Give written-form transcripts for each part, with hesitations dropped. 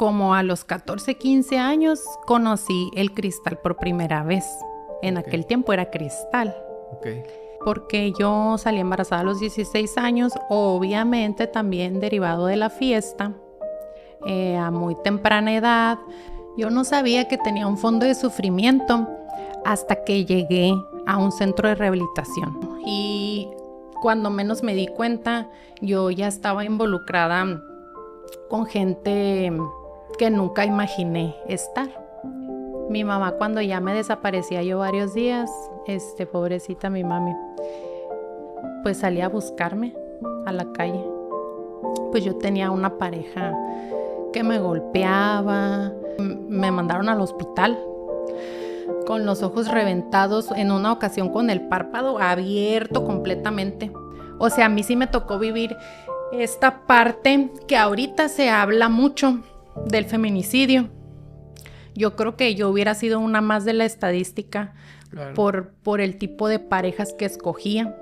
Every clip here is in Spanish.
como a los 14, 15 años conocí el cristal por primera vez. En aquel tiempo era cristal. Porque yo salí embarazada a los 16 años, obviamente también derivado de la fiesta, a muy temprana edad. Yo no sabía que tenía un fondo de sufrimiento hasta que llegué a un centro de rehabilitación. Y cuando menos me di cuenta, yo ya estaba involucrada con gente que nunca imaginé estar. Mi mamá, cuando ya me desaparecía yo varios días, pobrecita mi mami, pues salía a buscarme a la calle. Pues yo tenía una pareja que me golpeaba, me mandaron al hospital con los ojos reventados, en una ocasión con el párpado abierto completamente. O sea, a mí sí me tocó vivir esta parte que ahorita se habla mucho del feminicidio. Yo creo que yo hubiera sido una más de la estadística, claro, por el tipo de parejas que escogía.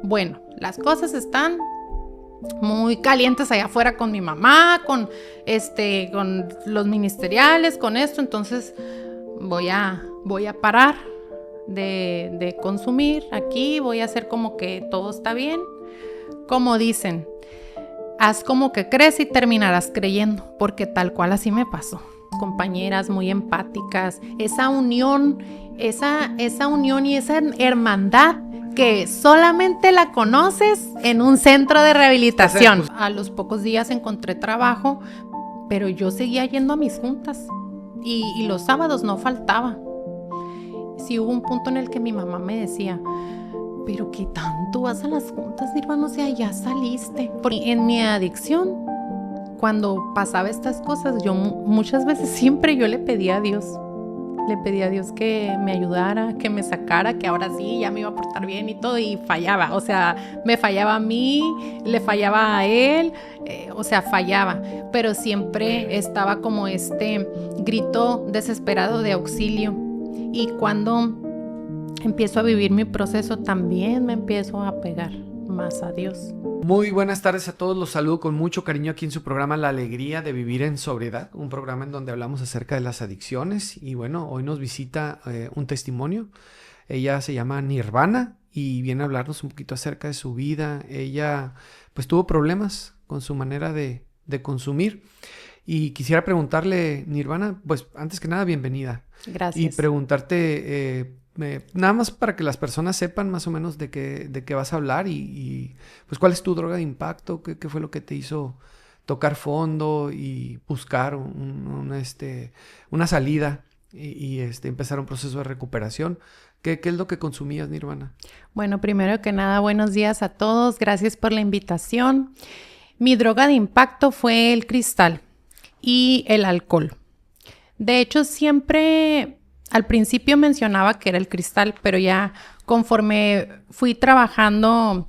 Bueno, las cosas están muy calientes allá afuera con mi mamá, con los ministeriales, con esto. Entonces voy a parar de consumir aquí, voy a hacer como que todo está bien. Como dicen, haz como que crees y terminarás creyendo, porque tal cual así me pasó. Compañeras muy empáticas, esa unión y esa hermandad que solamente la conoces en un centro de rehabilitación. A los pocos días encontré trabajo, pero yo seguía yendo a mis juntas y los sábados no faltaba. Sí hubo un punto en el que mi mamá me decía: ¿pero qué tanto vas a las juntas, Nirvana? O sea, ya saliste. Porque en mi adicción, cuando pasaba estas cosas, yo muchas veces siempre yo le pedía a Dios que me ayudara, que me sacara, que ahora sí ya me iba a portar bien y todo, y fallaba. O sea, me fallaba a mí, le fallaba a él, fallaba, pero siempre estaba como este grito desesperado de auxilio. Y cuando empiezo a vivir mi proceso, también me empiezo a apegar más a Dios. Muy buenas tardes a todos, los saludo con mucho cariño aquí en su programa La Alegría de Vivir en Sobriedad, un programa en donde hablamos acerca de las adicciones. Y bueno, hoy nos visita un testimonio. Ella se llama Nirvana y viene a hablarnos un poquito acerca de su vida. Ella pues tuvo problemas con su manera de consumir. Y quisiera preguntarle, Nirvana, pues antes que nada, bienvenida. Gracias. Y preguntarte, nada más para que las personas sepan más o menos de qué vas a hablar y pues cuál es tu droga de impacto, qué fue lo que te hizo tocar fondo y buscar una salida y empezar un proceso de recuperación. ¿Qué es lo que consumías, Nirvana? Bueno, primero que nada, buenos días a todos. Gracias por la invitación. Mi droga de impacto fue el cristal y el alcohol. De hecho, siempre al principio mencionaba que era el cristal, pero ya conforme fui trabajando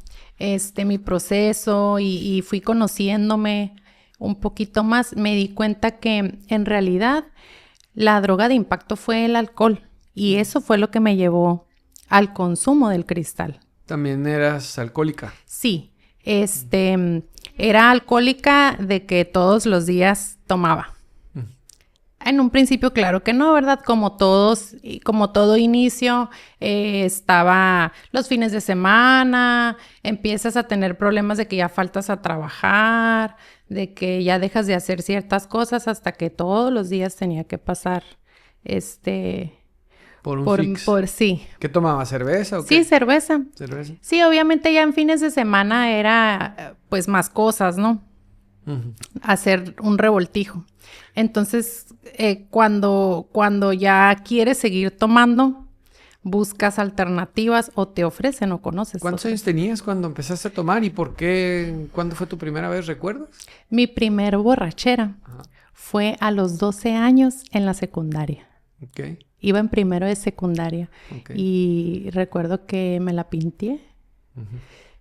mi proceso y fui conociéndome un poquito más, me di cuenta que en realidad la droga de impacto fue el alcohol, y eso fue lo que me llevó al consumo del cristal. ¿También eras alcohólica? Sí, era alcohólica de que todos los días tomaba. En un principio, claro que no, ¿verdad? Como todo inicio, estaba los fines de semana, empiezas a tener problemas de que ya faltas a trabajar, de que ya dejas de hacer ciertas cosas, hasta que todos los días tenía que pasar, sí. ¿Qué tomaba? ¿Cerveza o qué? Sí, cerveza. ¿Cerveza? Sí, obviamente ya en fines de semana era, pues, más cosas, ¿no? Uh-huh. Hacer un revoltijo. Entonces, cuando ya quieres seguir tomando, buscas alternativas o te ofrecen o conoces. ¿Cuántos años tenías cuando empezaste a tomar y por qué? ¿Cuándo fue tu primera vez? ¿Recuerdas? Mi primer borrachera fue a los 12 años en la secundaria. Okay. Iba en primero de secundaria. Okay. Y recuerdo que me la pinté. Uh-huh.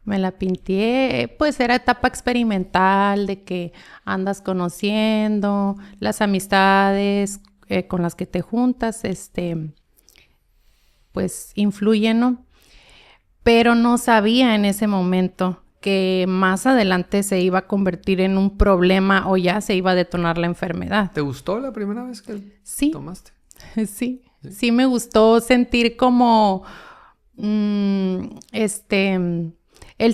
Me la pinté, pues era etapa experimental de que andas conociendo las amistades con las que te juntas, pues influyen, ¿no? Pero no sabía en ese momento que más adelante se iba a convertir en un problema o ya se iba a detonar la enfermedad. ¿Te gustó la primera vez que tomaste? Sí me gustó sentir como el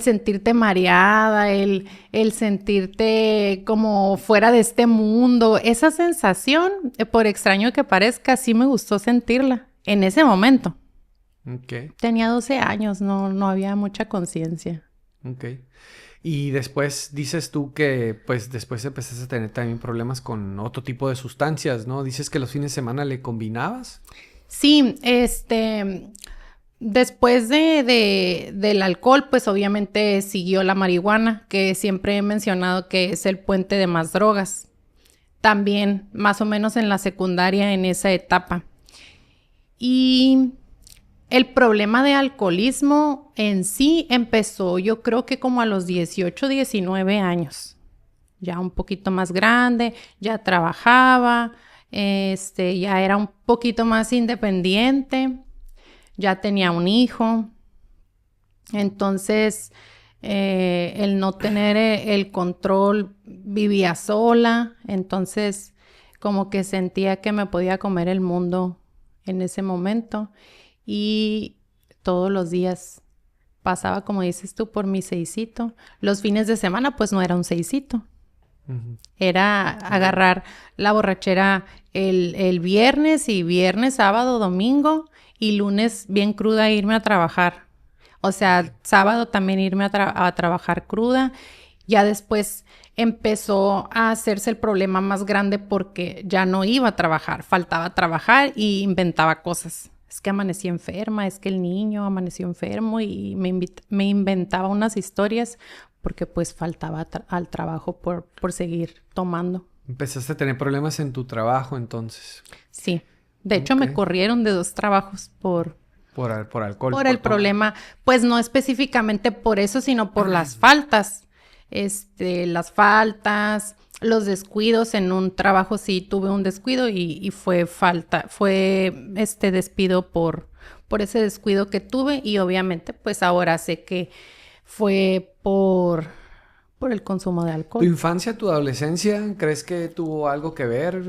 sentirte mareada, el sentirte como fuera de este mundo. Esa sensación, por extraño que parezca, sí me gustó sentirla en ese momento. Okay. Tenía 12 años, no había mucha conciencia. Ok. Y después dices tú que pues después empezaste a tener también problemas con otro tipo de sustancias, ¿no? Dices que los fines de semana le combinabas. Sí, después del alcohol, pues obviamente siguió la marihuana, que siempre he mencionado que es el puente de más drogas. También, más o menos en la secundaria, en esa etapa. Y el problema de alcoholismo en sí empezó, yo creo que como a los 18, 19 años. Ya un poquito más grande, ya trabajaba, ya era un poquito más independiente, ya tenía un hijo. Entonces, el no tener el control, vivía sola, entonces como que sentía que me podía comer el mundo en ese momento. Y todos los días pasaba, como dices tú, por mi seisito. Los fines de semana, pues no era un seisito. Uh-huh. Era agarrar la borrachera el viernes, sábado, domingo, y lunes bien cruda irme a trabajar. O sea, sábado también irme a trabajar cruda. Ya después empezó a hacerse el problema más grande porque ya no iba a trabajar. Faltaba trabajar y inventaba cosas. Es que amanecí enferma, es que el niño amaneció enfermo y me inventaba unas historias porque pues faltaba al trabajo por seguir tomando. Empezaste a tener problemas en tu trabajo entonces. Sí. De hecho, me corrieron de 2 trabajos por alcohol. Por el problema, pues no específicamente por eso, sino por las faltas. Las faltas, los descuidos. En un trabajo sí tuve un descuido y fue despido por ese descuido que tuve, y obviamente pues ahora sé que fue por el consumo de alcohol. ¿Tu infancia, tu adolescencia, crees que tuvo algo que ver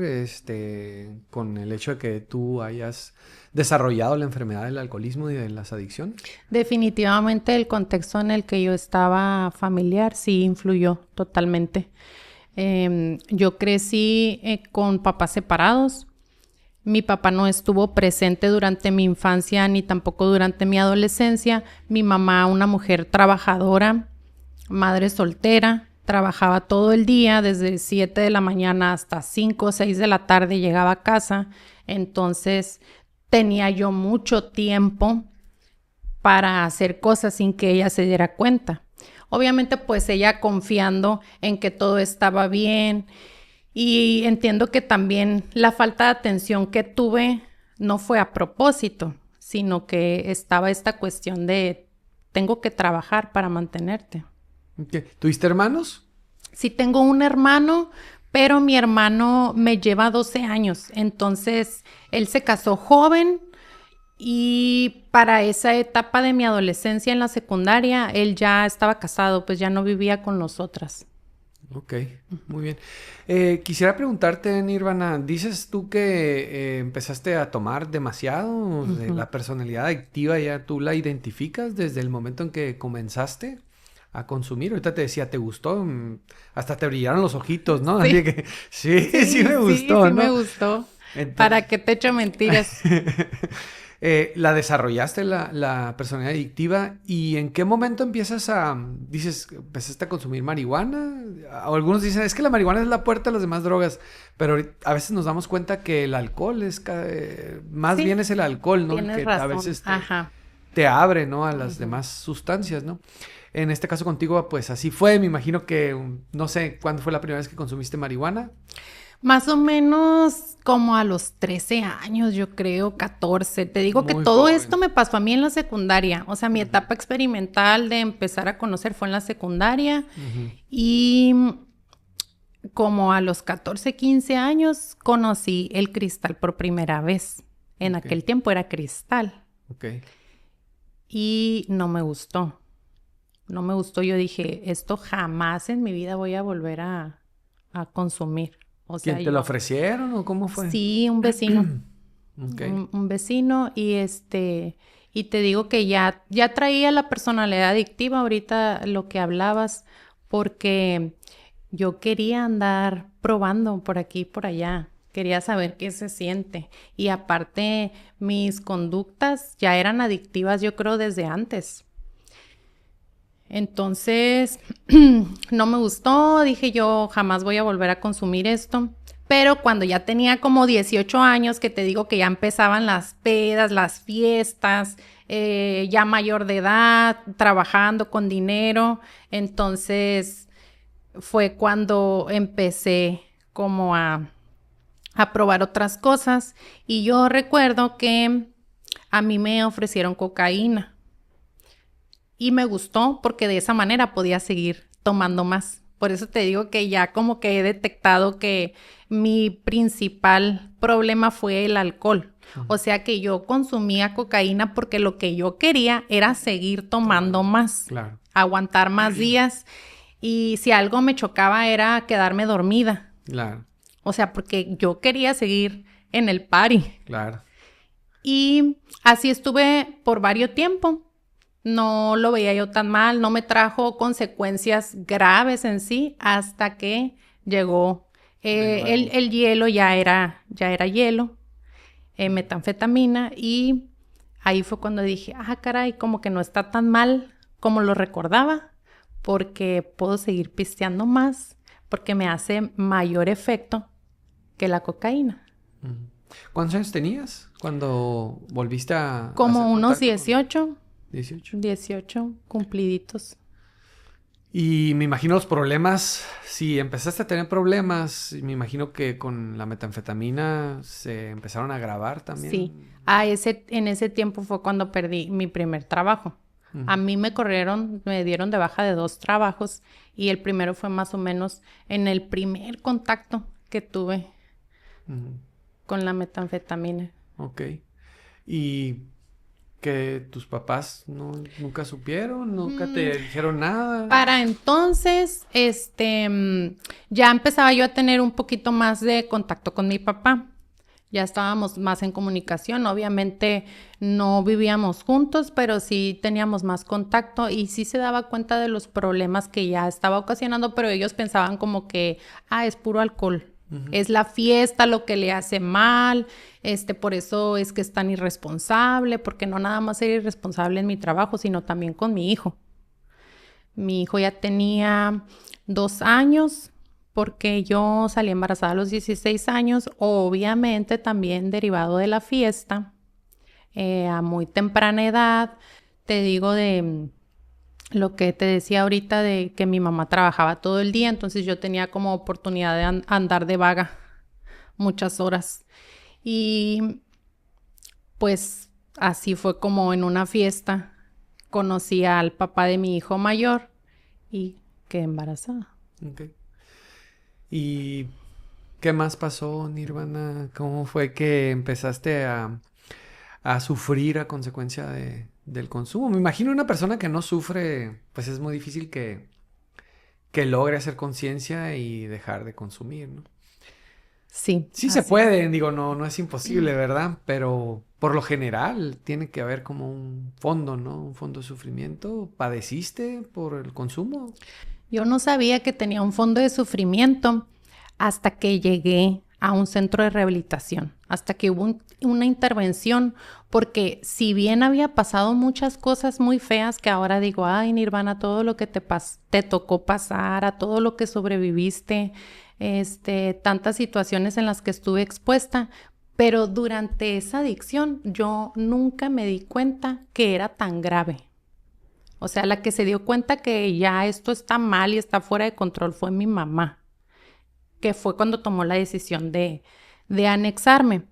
con el hecho de que tú hayas desarrollado la enfermedad del alcoholismo y de las adicciones? Definitivamente el contexto en el que yo estaba familiar sí influyó totalmente. Yo crecí con papás separados. Mi papá no estuvo presente durante mi infancia ni tampoco durante mi adolescencia. Mi mamá, una mujer trabajadora, madre soltera, trabajaba todo el día, desde 7 de la mañana hasta 5 o 6 de la tarde llegaba a casa. Entonces tenía yo mucho tiempo para hacer cosas sin que ella se diera cuenta. Obviamente, pues ella confiando en que todo estaba bien. Y entiendo que también la falta de atención que tuve no fue a propósito, sino que estaba esta cuestión de tengo que trabajar para mantenerte. Okay. ¿Tuviste hermanos? Sí, tengo un hermano, pero mi hermano me lleva 12 años. Entonces, él se casó joven y para esa etapa de mi adolescencia en la secundaria, él ya estaba casado, pues ya no vivía con nosotras. Ok, muy bien. Quisiera preguntarte, Nirvana, dices tú que empezaste a tomar demasiado. Uh-huh. La personalidad adictiva ya tú la identificas desde el momento en que comenzaste a consumir. Ahorita te decía, ¿te gustó? Hasta te brillaron los ojitos, ¿no? Sí. Así que sí me gustó, sí, ¿no? Sí me gustó. Entonces... ¿Para qué te echo mentiras? ¿La desarrollaste la personalidad adictiva? ¿Y en qué momento empezaste a consumir marihuana? O algunos dicen, es que la marihuana es la puerta a las demás drogas, pero a veces nos damos cuenta que el alcohol es, más bien es el alcohol, ¿no? Tienes el que razón. a veces te abre, ¿no? A las demás sustancias, ¿no? En este caso contigo, pues así fue. Me imagino que, no sé, ¿cuándo fue la primera vez que consumiste marihuana? Más o menos como a los 13 años, yo creo, 14. Te digo que todo esto me pasó a mí en la secundaria. O sea, mi etapa experimental de empezar a conocer fue en la secundaria. Uh-huh. Y como a los 14, 15 años conocí el cristal por primera vez. En aquel tiempo era cristal. Ok. Y no me gustó. No me gustó. Yo dije, esto jamás en mi vida voy a volver a consumir. O sea, ¿Quién te lo ofrecieron o cómo fue? Sí, un vecino. Okay. Un vecino y y te digo que ya traía la personalidad adictiva ahorita lo que hablabas, porque yo quería andar probando por aquí y por allá. Quería saber qué se siente. Y aparte, mis conductas ya eran adictivas, yo creo, desde antes. Entonces, no me gustó. Dije yo, jamás voy a volver a consumir esto. Pero cuando ya tenía como 18 años, que te digo que ya empezaban las pedas, las fiestas, ya mayor de edad, trabajando con dinero, entonces fue cuando empecé como a probar otras cosas. Y yo recuerdo que a mí me ofrecieron cocaína. Y me gustó porque de esa manera podía seguir tomando más. Por eso te digo que ya como que he detectado que mi principal problema fue el alcohol. O sea que yo consumía cocaína porque lo que yo quería era seguir tomando más. Claro. Aguantar más días. Y si algo me chocaba era quedarme dormida. Claro. O sea, porque yo quería seguir en el party. Claro. Y así estuve por varios tiempos. No lo veía yo tan mal, no me trajo consecuencias graves en sí hasta que llegó el hielo, ya era hielo, metanfetamina, y ahí fue cuando dije, caray, como que no está tan mal como lo recordaba, porque puedo seguir pisteando más, porque me hace mayor efecto que la cocaína. ¿Cuántos años tenías cuando volviste a Como unos 18. 18. 18 cumpliditos. Y me imagino los problemas, si empezaste a tener problemas, me imagino que con la metanfetamina se empezaron a agravar también. Sí, en ese tiempo fue cuando perdí mi primer trabajo. A mí me dieron de baja de 2 trabajos y el primero fue más o menos en el primer contacto que tuve con la metanfetamina. Ok. ¿Y que tus papás nunca supieron? ¿Nunca te dijeron nada? Para entonces, ya empezaba yo a tener un poquito más de contacto con mi papá. Ya estábamos más en comunicación. Obviamente no vivíamos juntos, pero sí teníamos más contacto y sí se daba cuenta de los problemas que ya estaba ocasionando, pero ellos pensaban como que, es puro alcohol. Es la fiesta lo que le hace mal, por eso es que es tan irresponsable, porque no nada más era irresponsable en mi trabajo, sino también con mi hijo. Mi hijo ya tenía 2 años, porque yo salí embarazada a los 16 años, obviamente también derivado de la fiesta, a muy temprana edad, te digo de lo que te decía ahorita de que mi mamá trabajaba todo el día, entonces yo tenía como oportunidad de andar de vaga muchas horas. Y pues así fue como en una fiesta conocí al papá de mi hijo mayor y quedé embarazada. Okay. ¿Y qué más pasó, Nirvana? ¿Cómo fue que empezaste a sufrir a consecuencia del consumo? Me imagino una persona que no sufre, pues es muy difícil que logre hacer conciencia y dejar de consumir, ¿no? Sí. Sí se puede, digo, no es imposible, ¿verdad? Pero por lo general tiene que haber como un fondo, ¿no? Un fondo de sufrimiento. ¿Padeciste por el consumo? Yo no sabía que tenía un fondo de sufrimiento hasta que llegué a un centro de rehabilitación, hasta que hubo una intervención, porque si bien había pasado muchas cosas muy feas que ahora digo, ay, Nirvana, todo lo que te tocó pasar, a todo lo que sobreviviste, tantas situaciones en las que estuve expuesta, pero durante esa adicción yo nunca me di cuenta que era tan grave. O sea, la que se dio cuenta que ya esto está mal y está fuera de control fue mi mamá, que fue cuando tomó la decisión de anexarme.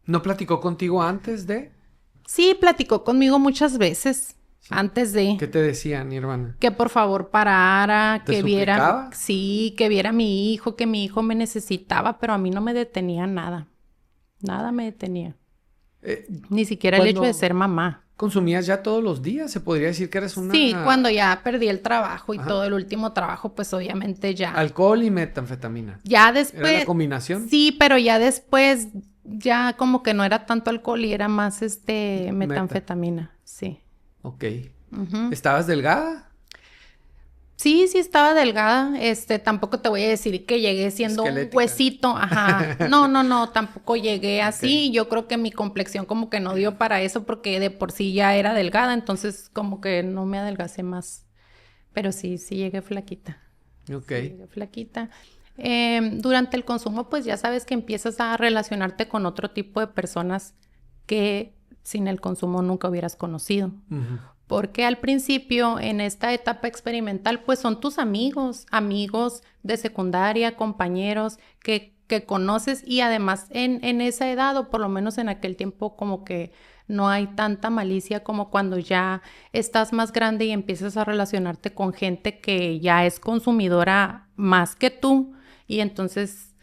¿No platicó contigo antes de? Sí, platicó conmigo muchas veces, sí, antes de. ¿Qué te decía, Nirvana? Que por favor parara, ¿Te que suplicaba? viera. Sí, que viera a mi hijo, que mi hijo me necesitaba, pero a mí no me detenía nada. Nada me detenía. Ni siquiera el hecho de ser mamá. ¿Consumías ya todos los días? ¿Se podría decir que eres una...? Sí, cuando ya perdí el trabajo y todo el último trabajo, pues obviamente ya... Alcohol y metanfetamina. Ya después... ¿Era la combinación? Sí, pero ya después, ya como que no era tanto alcohol y era más metanfetamina, sí. Ok. ¿Estabas delgada? Sí, sí estaba delgada. Tampoco te voy a decir que llegué siendo un huesito. Ajá. No, tampoco llegué así. Yo creo que mi complexión como que no dio para eso porque de por sí ya era delgada, entonces como que no me adelgacé más. Pero sí llegué flaquita. Ok. Sí llegué flaquita. Durante el consumo, pues ya sabes que empiezas a relacionarte con otro tipo de personas que sin el consumo nunca hubieras conocido. Porque al principio, en esta etapa experimental, pues son tus amigos de secundaria, compañeros que conoces y además en esa edad o por lo menos en aquel tiempo como que no hay tanta malicia como cuando ya estás más grande y empiezas a relacionarte con gente que ya es consumidora más que tú y entonces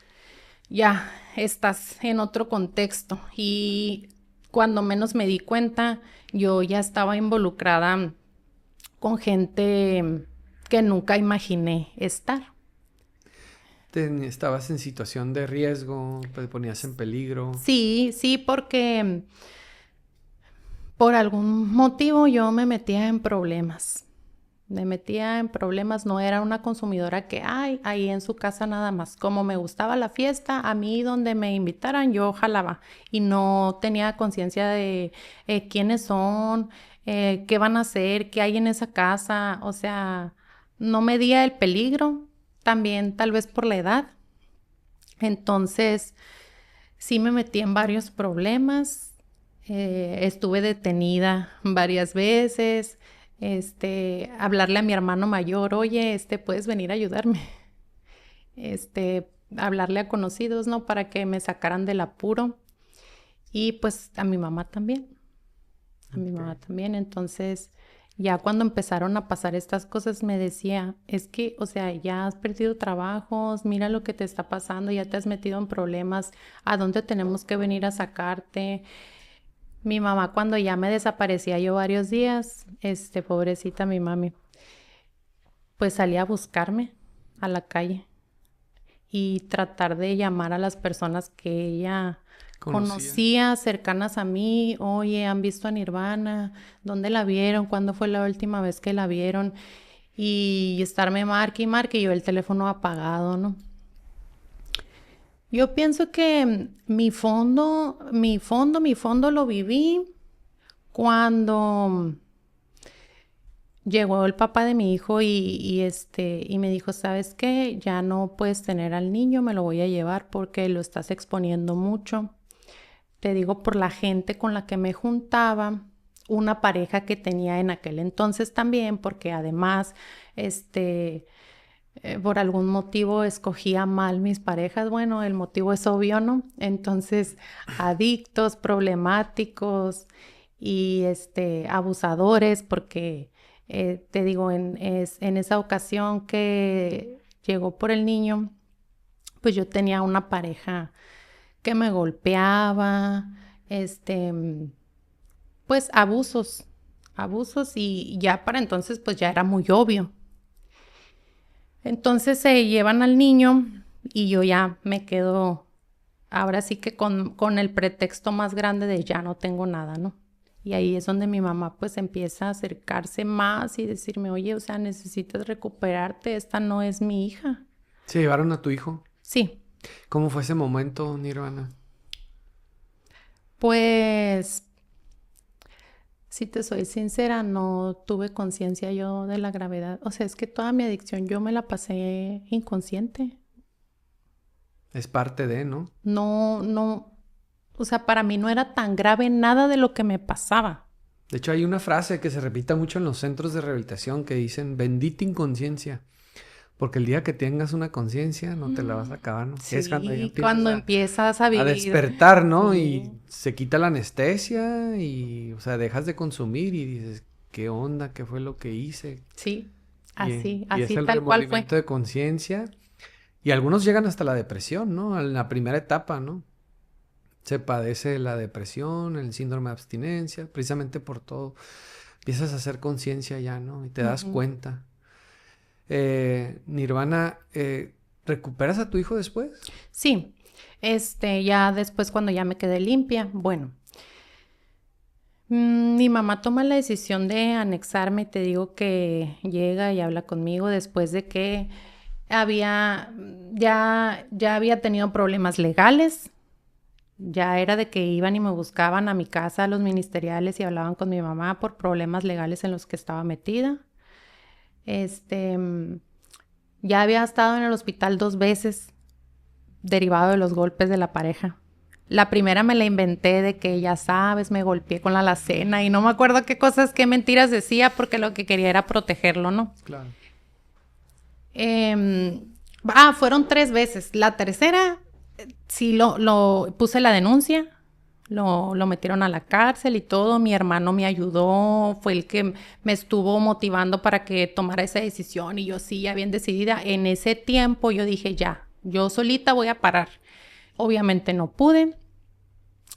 ya estás en otro contexto y cuando menos me di cuenta, yo ya estaba involucrada con gente que nunca imaginé estar. ¿Estabas en situación de riesgo? ¿Te ponías en peligro? Sí, porque por algún motivo yo me metía en problemas. No era una consumidora que, ahí en su casa nada más. Como me gustaba la fiesta, a mí donde me invitaran yo jalaba y no tenía conciencia de quiénes son, qué van a hacer, qué hay en esa casa. O sea, no medía el peligro, también tal vez por la edad. Entonces, sí me metí en varios problemas. Estuve detenida varias veces. Hablarle a mi hermano mayor, oye, puedes venir a ayudarme. Hablarle a conocidos, ¿no? Para que me sacaran del apuro. Y pues a mi mamá también. Entonces, ya cuando empezaron a pasar estas cosas, me decía, es que, o sea, ya has perdido trabajos, mira lo que te está pasando, ya te has metido en problemas, ¿a dónde tenemos que venir a sacarte? Mi mamá cuando ya me desaparecía yo varios días, pobrecita mi mami, pues salía a buscarme a la calle y tratar de llamar a las personas que ella conocía cercanas a mí. Oye, ¿han visto a Nirvana? ¿Dónde la vieron? ¿Cuándo fue la última vez que la vieron? Y estarme marque y yo el teléfono apagado, ¿no? Yo pienso que mi fondo lo viví cuando llegó el papá de mi hijo y me dijo, ¿sabes qué? Ya no puedes tener al niño, me lo voy a llevar porque lo estás exponiendo mucho. Te digo por la gente con la que me juntaba, una pareja que tenía en aquel entonces también, porque además, por algún motivo escogía mal mis parejas. Bueno, el motivo es obvio, ¿no? Entonces, adictos, problemáticos y abusadores, porque te digo, en esa ocasión que llegó por el niño, pues yo tenía una pareja que me golpeaba, pues abusos y ya para entonces pues ya era muy obvio. Entonces se llevan al niño y yo ya me quedo, ahora sí que con el pretexto más grande de ya no tengo nada, ¿no? Y ahí es donde mi mamá pues empieza a acercarse más y decirme, oye, o sea, necesitas recuperarte, esta no es mi hija. ¿Se llevaron a tu hijo? Sí. ¿Cómo fue ese momento, Nirvana? Pues, si te soy sincera, no tuve conciencia yo de la gravedad. O sea, es que toda mi adicción yo me la pasé inconsciente. Es parte de, ¿no? No. O sea, para mí no era tan grave nada de lo que me pasaba. De hecho, hay una frase que se repite mucho en los centros de rehabilitación que dicen, bendita inconsciencia. Porque el día que tengas una conciencia, no te la vas a acabar, ¿no? Sí, es cuando empiezas a vivir. A despertar, ¿no? Sí. Y se quita la anestesia y, o sea, dejas de consumir y dices, ¿qué onda? ¿Qué fue lo que hice? Sí, así es el tal cual fue. de conciencia. Y algunos llegan hasta la depresión, ¿no? En la primera etapa, ¿no? se padece la depresión, el síndrome de abstinencia, precisamente por todo. Empiezas a hacer conciencia ya, ¿no? Y te das cuenta. Nirvana, ¿recuperas a tu hijo después? Sí, ya después cuando ya me quedé limpia, bueno, mi mamá toma la decisión de anexarme, te digo que llega y habla conmigo después de que ya había tenido problemas legales, ya era de que iban y me buscaban a mi casa los ministeriales y hablaban con mi mamá por problemas legales en los que estaba metida. Ya había estado en el hospital 2 veces, derivado de los golpes de la pareja. La primera me la inventé de que, ya sabes, me golpeé con la alacena y no me acuerdo qué mentiras decía porque lo que quería era protegerlo, ¿no? Claro. Fueron 3 veces. La tercera, sí lo puse la denuncia, lo metieron a la cárcel y todo. Mi hermano me ayudó, fue el que me estuvo motivando para que tomara esa decisión y yo sí, ya bien decidida. En ese tiempo yo dije, ya, yo solita voy a parar. Obviamente no pude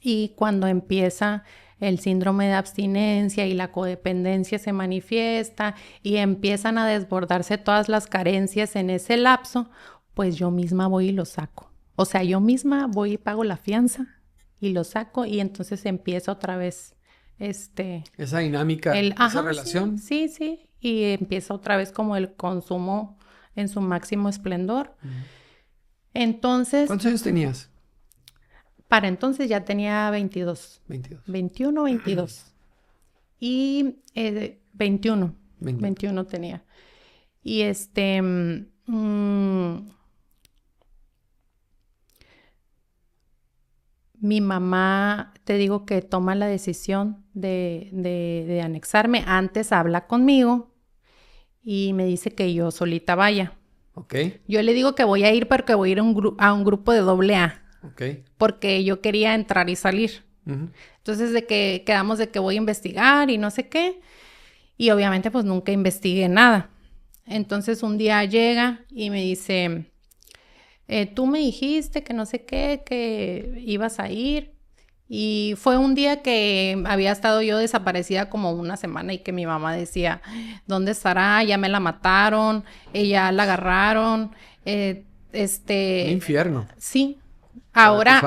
y cuando empieza el síndrome de abstinencia y la codependencia se manifiesta y empiezan a desbordarse todas las carencias en ese lapso, pues yo misma voy y lo saco. O sea, yo misma voy y pago la fianza y lo saco y entonces empieza otra vez esa dinámica, esa relación. Sí, y empieza otra vez como el consumo en su máximo esplendor. Entonces... ¿Cuántos años tenías? Para entonces ya tenía 22. 21, 22. Y 21 tenía. Y mi mamá, te digo que toma la decisión de anexarme. Antes habla conmigo y me dice que yo solita vaya. Ok. Yo le digo que voy a ir porque voy a ir a un grupo de AA. Okay. Porque yo quería entrar y salir. Entonces de que quedamos de que voy a investigar y no sé qué. Y obviamente pues nunca investigué nada. Entonces un día llega y me dice, tú me dijiste que no sé qué, que ibas a ir. Y fue un día que había estado yo desaparecida como una semana y que mi mamá decía, ¿dónde estará? Ya me la mataron, ella la agarraron. Un infierno. Sí. Ahora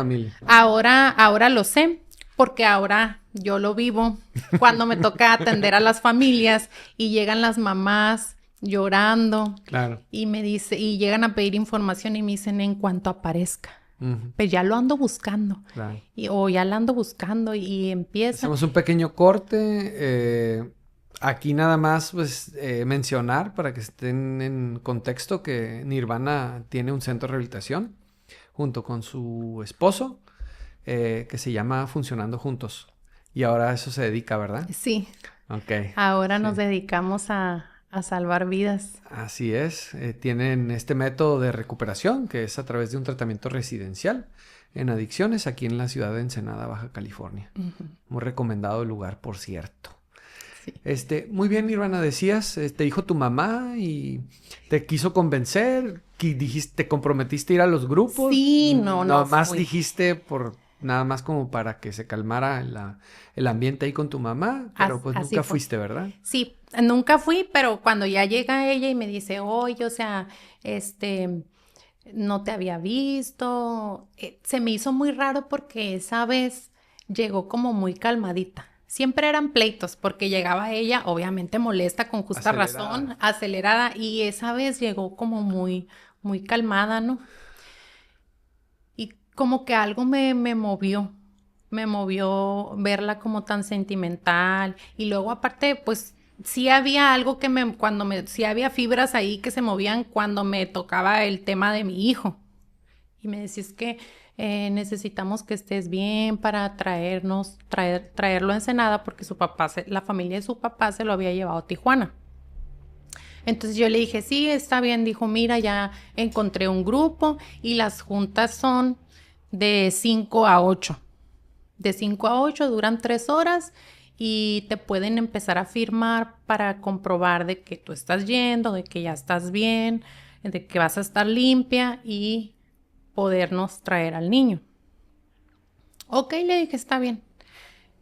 lo sé, porque ahora yo lo vivo. Cuando me toca atender a las familias y llegan las mamás llorando. Claro. Y me dice, y llegan a pedir información y me dicen en cuanto aparezca. Pues ya lo ando buscando. Claro. O ya lo ando buscando y empieza. Hacemos un pequeño corte. Aquí nada más pues mencionar para que estén en contexto que Nirvana tiene un centro de rehabilitación junto con su esposo, que se llama Funcionando Juntos. Y ahora a eso se dedica, ¿verdad? Sí. Ok. Ahora nos dedicamos a salvar vidas. Así es. Tienen este método de recuperación, que es a través de un tratamiento residencial en adicciones aquí en la ciudad de Ensenada, Baja California. Muy recomendado el lugar, por cierto. Sí. Muy bien, Nirvana, decías, te dijo tu mamá y te quiso convencer, te comprometiste a ir a los grupos. Sí, no. Más dijiste por nada más como para que se calmara el ambiente ahí con tu mamá, pero pues nunca fuiste, ¿verdad? Sí, nunca fui, pero cuando ya llega ella y me dice, oye, o sea, no te había visto, se me hizo muy raro porque esa vez llegó como muy calmadita. Siempre eran pleitos porque llegaba ella, obviamente molesta, con justa razón, acelerada, y esa vez llegó como muy, muy calmada, ¿no? Y como que algo me movió verla como tan sentimental, y luego aparte, pues, sí había algo sí había fibras ahí que se movían cuando me tocaba el tema de mi hijo. Y me decía, es que necesitamos que estés bien para traerlo a Ensenada porque la familia de su papá se lo había llevado a Tijuana. Entonces yo le dije, sí, está bien. Dijo, mira, ya encontré un grupo y las juntas son de 5 a 8. De 5 a 8 duran 3 horas y te pueden empezar a firmar para comprobar de que tú estás yendo, de que ya estás bien, de que vas a estar limpia y podernos traer al niño. Ok, le dije, está bien.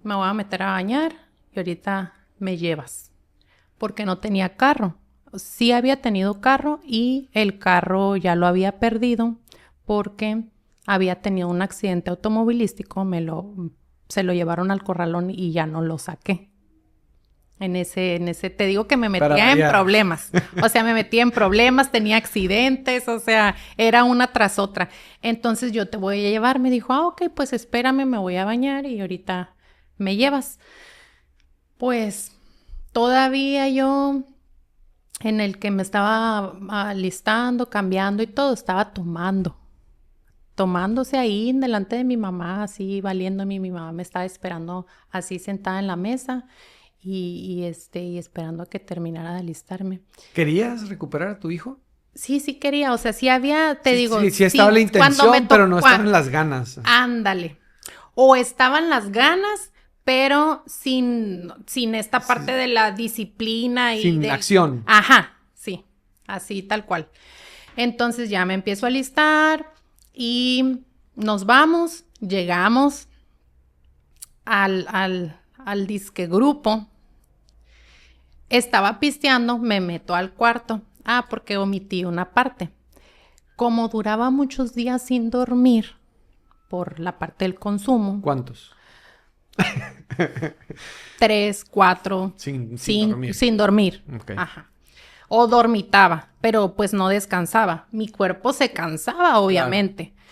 Me voy a meter a bañar y ahorita me llevas. Porque no tenía carro. Sí había tenido carro y el carro ya lo había perdido porque había tenido un accidente automovilístico. Se lo llevaron al corralón y ya no lo saqué. En ese, te digo que me metía en problemas. O sea, me metía en problemas, tenía accidentes, o sea, era una tras otra. Entonces yo te voy a llevar. Me dijo, ok, pues espérame, me voy a bañar y ahorita me llevas. Pues todavía yo, en el que me estaba alistando, cambiando y todo, estaba tomándose ahí delante de mi mamá, así valiéndome. Mi mamá me estaba esperando así sentada en la mesa. Y esperando a que terminara de alistarme. ¿Querías recuperar a tu hijo? Sí quería, o sea, sí había, Sí estaba la intención, pero no estaban las ganas. Ándale. O estaban las ganas, pero sin esta parte de la disciplina y sin acción. Ajá, sí, así tal cual. Entonces ya me empiezo a alistar y nos vamos, llegamos al disque grupo. Estaba pisteando, me meto al cuarto. Porque omití una parte. Como duraba muchos días sin dormir por la parte del consumo. ¿Cuántos? 3, 4. Sin dormir. Sin dormir. Okay. Ajá. O dormitaba, pero pues no descansaba. Mi cuerpo se cansaba, obviamente. Claro.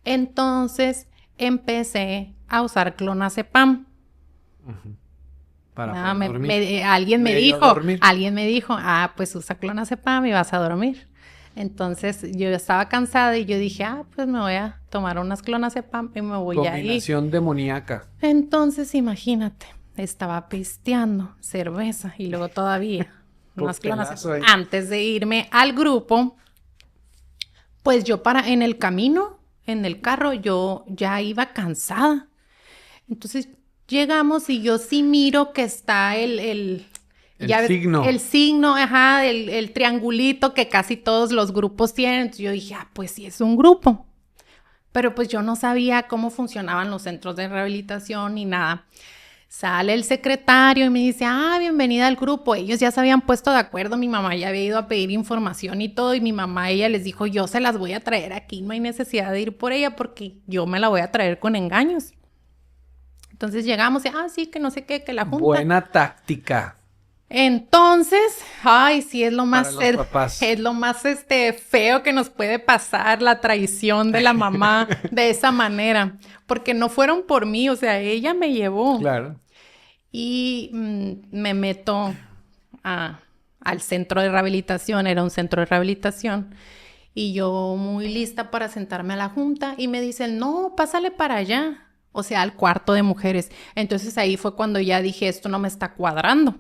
Entonces empecé a usar clonazepam. Uh-huh. Para dormir. Alguien me dijo, pues usa clonazepam y vas a dormir. Entonces yo estaba cansada y yo dije, pues me voy a tomar unas clonazepam y me voy a ir. Combinación demoníaca. Entonces imagínate, estaba pisteando cerveza y luego todavía unas clonazepam. Antes de irme al grupo, pues yo en el camino, en el carro, yo ya iba cansada. Entonces llegamos y yo sí miro que está el signo. El signo, el triangulito que casi todos los grupos tienen. Entonces yo dije, pues sí es un grupo. Pero pues yo no sabía cómo funcionaban los centros de rehabilitación ni nada. Sale el secretario y me dice, bienvenida al grupo. Ellos ya se habían puesto de acuerdo. Mi mamá ya había ido a pedir información y todo. Y mi mamá, ella les dijo, yo se las voy a traer aquí. No hay necesidad de ir por ella porque yo me la voy a traer con engaños. Entonces llegamos y, sí, que no sé qué, que la junta. Buena táctica. Entonces, sí, es lo más, es lo más feo que nos puede pasar, la traición de la mamá de esa manera. Porque no fueron por mí, o sea, ella me llevó. Claro. Y me meto al centro de rehabilitación, era un centro de rehabilitación. Y yo muy lista para sentarme a la junta y me dicen, no, pásale para allá. O sea, al cuarto de mujeres. Entonces ahí fue cuando ya dije, esto no me está cuadrando.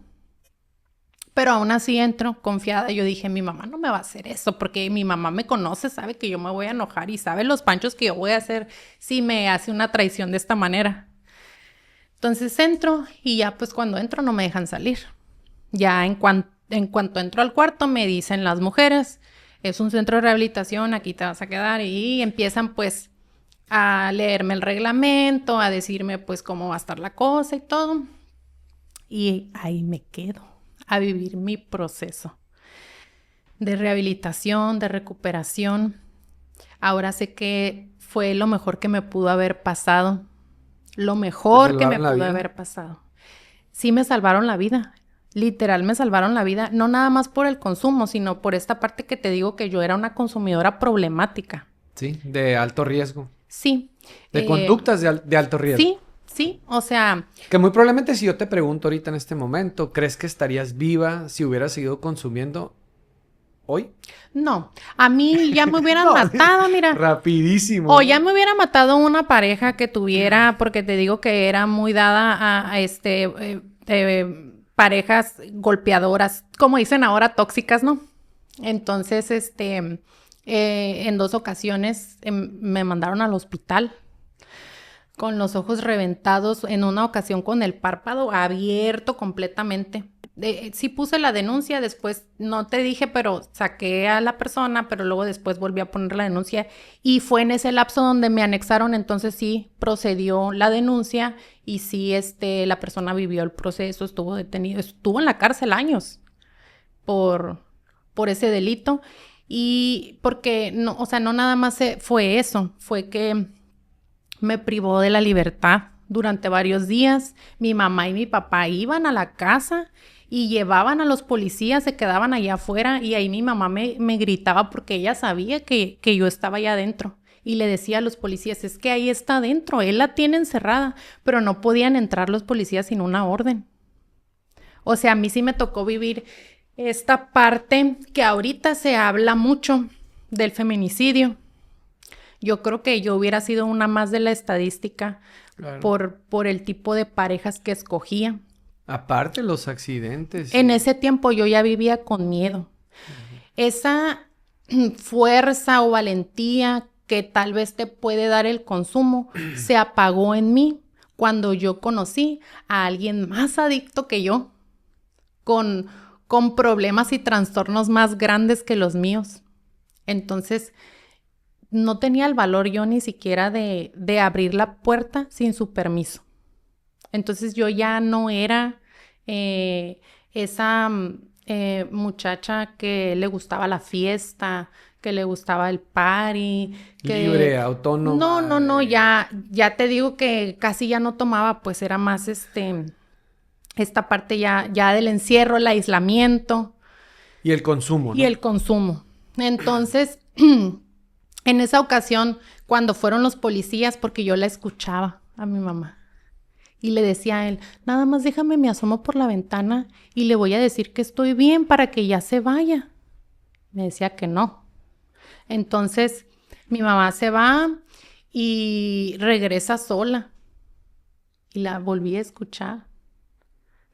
Pero aún así entro confiada. Yo dije, mi mamá no me va a hacer eso porque mi mamá me conoce, sabe que yo me voy a enojar y sabe los panchos que yo voy a hacer si me hace una traición de esta manera. Entonces entro y ya pues cuando entro no me dejan salir. Ya en cuanto entro al cuarto me dicen las mujeres, es un centro de rehabilitación, aquí te vas a quedar. Y empiezan pues a leerme el reglamento, a decirme pues cómo va a estar la cosa y todo. Y ahí me quedo a vivir mi proceso de rehabilitación, de recuperación. Ahora sé que fue lo mejor que me pudo haber pasado. Lo mejor que me pudo haber pasado. Sí me salvaron la vida. Literal me salvaron la vida. No nada más por el consumo, sino por esta parte que te digo que yo era una consumidora problemática. Sí, de alto riesgo. Sí. De conductas de alto riesgo. Sí, o sea... Que muy probablemente si yo te pregunto ahorita en este momento, ¿crees que estarías viva si hubieras seguido consumiendo hoy? No, a mí ya me hubieran matado, mira. Rapidísimo. O ya me hubiera matado una pareja que tuviera, porque te digo que era muy dada a parejas golpeadoras, como dicen ahora, tóxicas, ¿no? Entonces, en 2 ocasiones me mandaron al hospital con los ojos reventados, en una ocasión con el párpado abierto completamente. Sí puse la denuncia, después no te dije, pero saqué a la persona, pero luego después volví a poner la denuncia y fue en ese lapso donde me anexaron, entonces sí procedió la denuncia y sí, la persona vivió el proceso, estuvo detenido, estuvo en la cárcel años por ese delito y porque no, o sea, no nada más fue eso, fue que me privó de la libertad durante varios días. Mi mamá y mi papá iban a la casa y llevaban a los policías, se quedaban allá afuera y ahí mi mamá me gritaba porque ella sabía que yo estaba allá adentro. Y le decía a los policías, es que ahí está adentro, él la tiene encerrada, pero no podían entrar los policías sin una orden. O sea, a mí sí me tocó vivir esta parte que ahorita se habla mucho del feminicidio. Yo creo que yo hubiera sido una más de la estadística, claro, por el tipo de parejas que escogía. Aparte los accidentes. En ese tiempo yo ya vivía con miedo. Esa fuerza o valentía que tal vez te puede dar el consumo se apagó en mí cuando yo conocí a alguien más adicto que yo, con problemas y trastornos más grandes que los míos. Entonces, no tenía el valor yo ni siquiera de abrir la puerta sin su permiso. Entonces yo ya no era esa muchacha que le gustaba la fiesta, que le gustaba el party. Libre, autónoma. No, ya te digo que casi ya no tomaba, pues era más esta parte ya del encierro, el aislamiento. Y el consumo, ¿no? Y el consumo. Entonces, en esa ocasión, cuando fueron los policías, porque yo la escuchaba a mi mamá, y le decía a él, nada más déjame, me asomo por la ventana y le voy a decir que estoy bien para que ya se vaya. Me decía que no. Entonces, mi mamá se va y regresa sola. Y la volví a escuchar.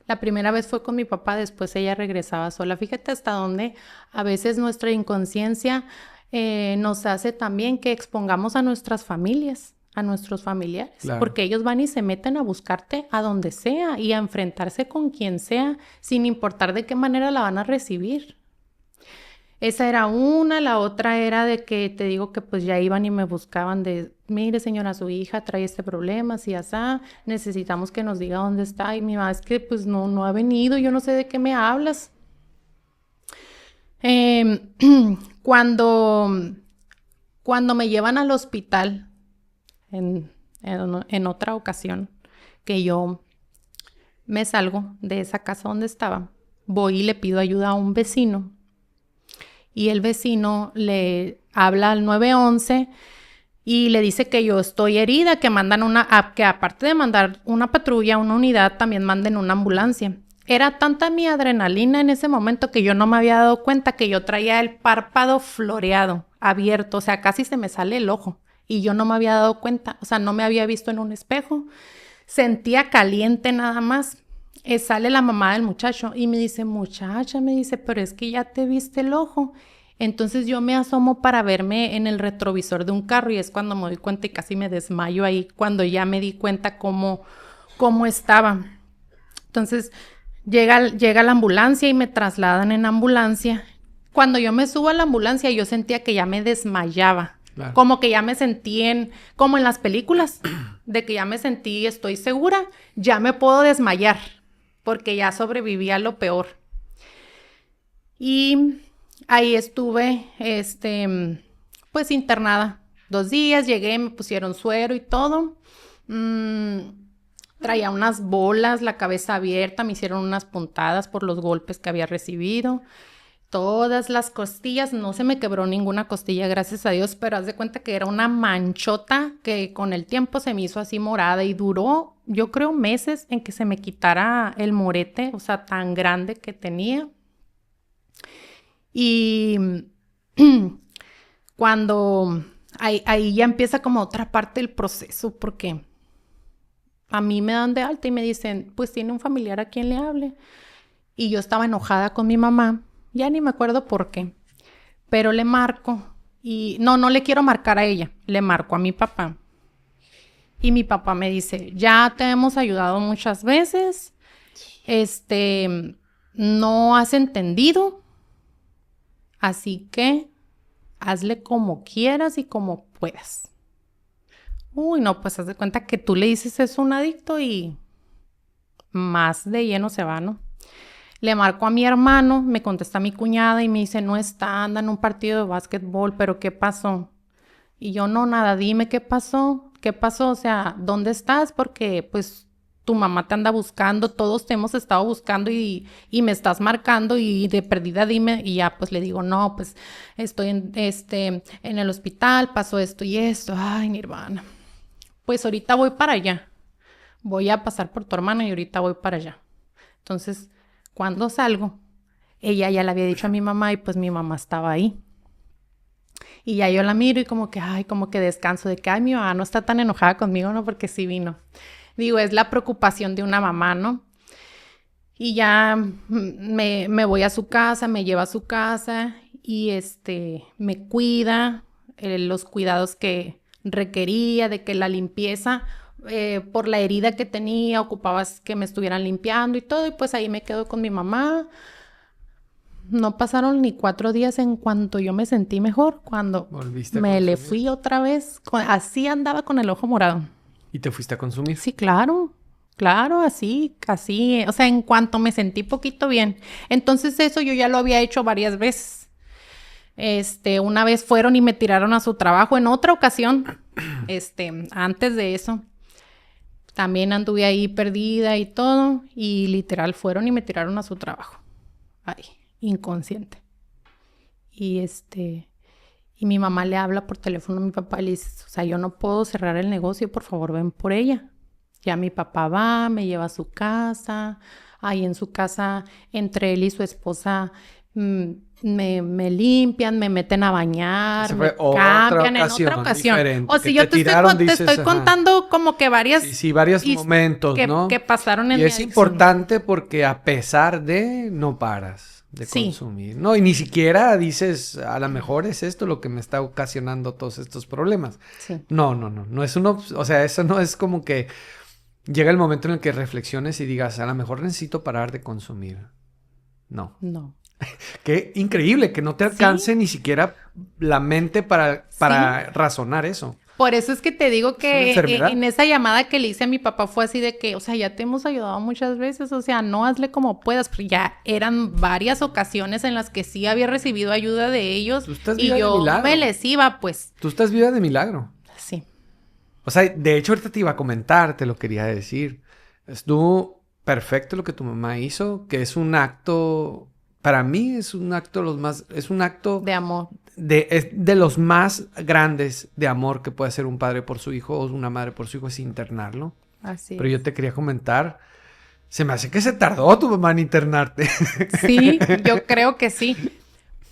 La primera vez fue con mi papá, después ella regresaba sola. Fíjate hasta dónde a veces nuestra inconsciencia nos hace también que expongamos a nuestras familias, a nuestros familiares, claro, porque ellos van y se meten a buscarte a donde sea y a enfrentarse con quien sea, sin importar de qué manera la van a recibir. Esa era una, la otra era de que te digo que pues ya iban y me buscaban de, mire señora, su hija trae este problema, así, asá, necesitamos que nos diga dónde está. Y mi mamá, es que pues no ha venido, yo no sé de qué me hablas. Cuando me llevan al hospital, en otra ocasión, que yo me salgo de esa casa donde estaba, voy y le pido ayuda a un vecino. Y el vecino le habla al 911 y le dice que yo estoy herida, que que aparte de mandar una patrulla, una unidad, también manden una ambulancia. Era tanta mi adrenalina en ese momento que yo no me había dado cuenta que yo traía el párpado floreado, abierto, o sea, casi se me sale el ojo. Y yo no me había dado cuenta, o sea, no me había visto en un espejo. Sentía caliente nada más. Sale la mamá del muchacho y me dice, muchacha, me dice, pero es que ya te viste el ojo. Entonces yo me asomo para verme en el retrovisor de un carro y es cuando me doy cuenta y casi me desmayo ahí, cuando ya me di cuenta cómo estaba. Entonces llega la ambulancia y me trasladan en ambulancia. Cuando yo me subo a la ambulancia yo sentía que ya me desmayaba. Claro. Como que ya me sentí como en las películas, de que ya me sentí, estoy segura, ya me puedo desmayar, porque ya sobreviví a lo peor. Y ahí estuve, pues internada 2 días, llegué, me pusieron suero y todo. Traía unas bolas, la cabeza abierta, me hicieron unas puntadas por los golpes que había recibido. Todas las costillas, no se me quebró ninguna costilla, gracias a Dios, pero haz de cuenta que era una manchota que con el tiempo se me hizo así morada y duró, yo creo, meses en que se me quitara el morete, o sea, tan grande que tenía. Y cuando ahí ya empieza como otra parte del proceso, porque a mí me dan de alta y me dicen, pues tiene un familiar a quien le hable. Y yo estaba enojada con mi mamá. Ya ni me acuerdo por qué, pero le marco y no le quiero marcar a ella, le marco a mi papá. Y mi papá me dice, ya te hemos ayudado muchas veces, no has entendido, así que hazle como quieras y como puedas. Uy, no, pues haz de cuenta que tú le dices es un adicto y más de lleno se va, ¿no? Le marco a mi hermano, me contesta mi cuñada y me dice, no está, anda en un partido de básquetbol, pero ¿qué pasó? Y yo, no, nada, dime qué pasó, o sea, ¿dónde estás? Porque pues tu mamá te anda buscando, todos te hemos estado buscando y me estás marcando y de perdida dime. Y ya pues le digo, no, pues estoy en el hospital, pasó esto y esto. Ay, Nirvana. Pues ahorita voy para allá. Voy a pasar por tu hermano y ahorita voy para allá. Entonces, cuando salgo, ella ya le había dicho a mi mamá y pues mi mamá estaba ahí. Y ya yo la miro y como que, ay, como que descanso de que, ay, mi mamá no está tan enojada conmigo, ¿no? Porque sí vino. Digo, es la preocupación de una mamá, ¿no? Y ya me voy a su casa, me lleva a su casa y me cuida, los cuidados que requería, de que la limpieza, por la herida que tenía, ocupaba que me estuvieran limpiando y todo, y pues ahí me quedo con mi mamá. No pasaron ni 4 días en cuanto yo me sentí mejor, cuando me le fui otra vez, así andaba con el ojo morado. ¿Y te fuiste a consumir? Sí, claro, así, o sea, en cuanto me sentí poquito bien. Entonces eso yo ya lo había hecho varias veces. Una vez fueron y me tiraron a su trabajo, en otra ocasión, antes de eso, también anduve ahí perdida y todo, y literal fueron y me tiraron a su trabajo. Ay, inconsciente. Y y mi mamá le habla por teléfono a mi papá y le dice, o sea, yo no puedo cerrar el negocio, por favor, ven por ella. Ya mi papá va, me lleva a su casa. Ahí en su casa, entre él y su esposa, me limpian, me meten a bañar, me cambian en otra ocasión. Diferente, o si yo te estoy contando como que varias... Sí, varios momentos, ¿no? Que pasaron en mi adicción. Y es importante porque a pesar de, no paras de consumir, ¿no? Y ni siquiera dices, a lo mejor es esto lo que me está ocasionando todos estos problemas. Sí. No es uno, o sea, eso no es como que llega el momento en el que reflexiones y digas, a lo mejor necesito parar de consumir. No. Qué increíble que no te alcance ni siquiera la mente para razonar eso. Por eso es que te digo que en esa llamada que le hice a mi papá fue así de que, o sea, ya te hemos ayudado muchas veces, o sea, no hazle como puedas, pero ya eran varias ocasiones en las que sí había recibido ayuda de ellos y yo me les iba, pues. Tú estás viva de milagro. Sí. O sea, de hecho ahorita te iba a comentar, te lo quería decir. Estuvo perfecto lo que tu mamá hizo, que es un acto, para mí es un acto es un acto de amor. Es de los más grandes de amor que puede hacer un padre por su hijo o una madre por su hijo, es internarlo. Así Pero yo te quería comentar, se me hace que se tardó tu mamá en internarte. Sí, yo creo que sí.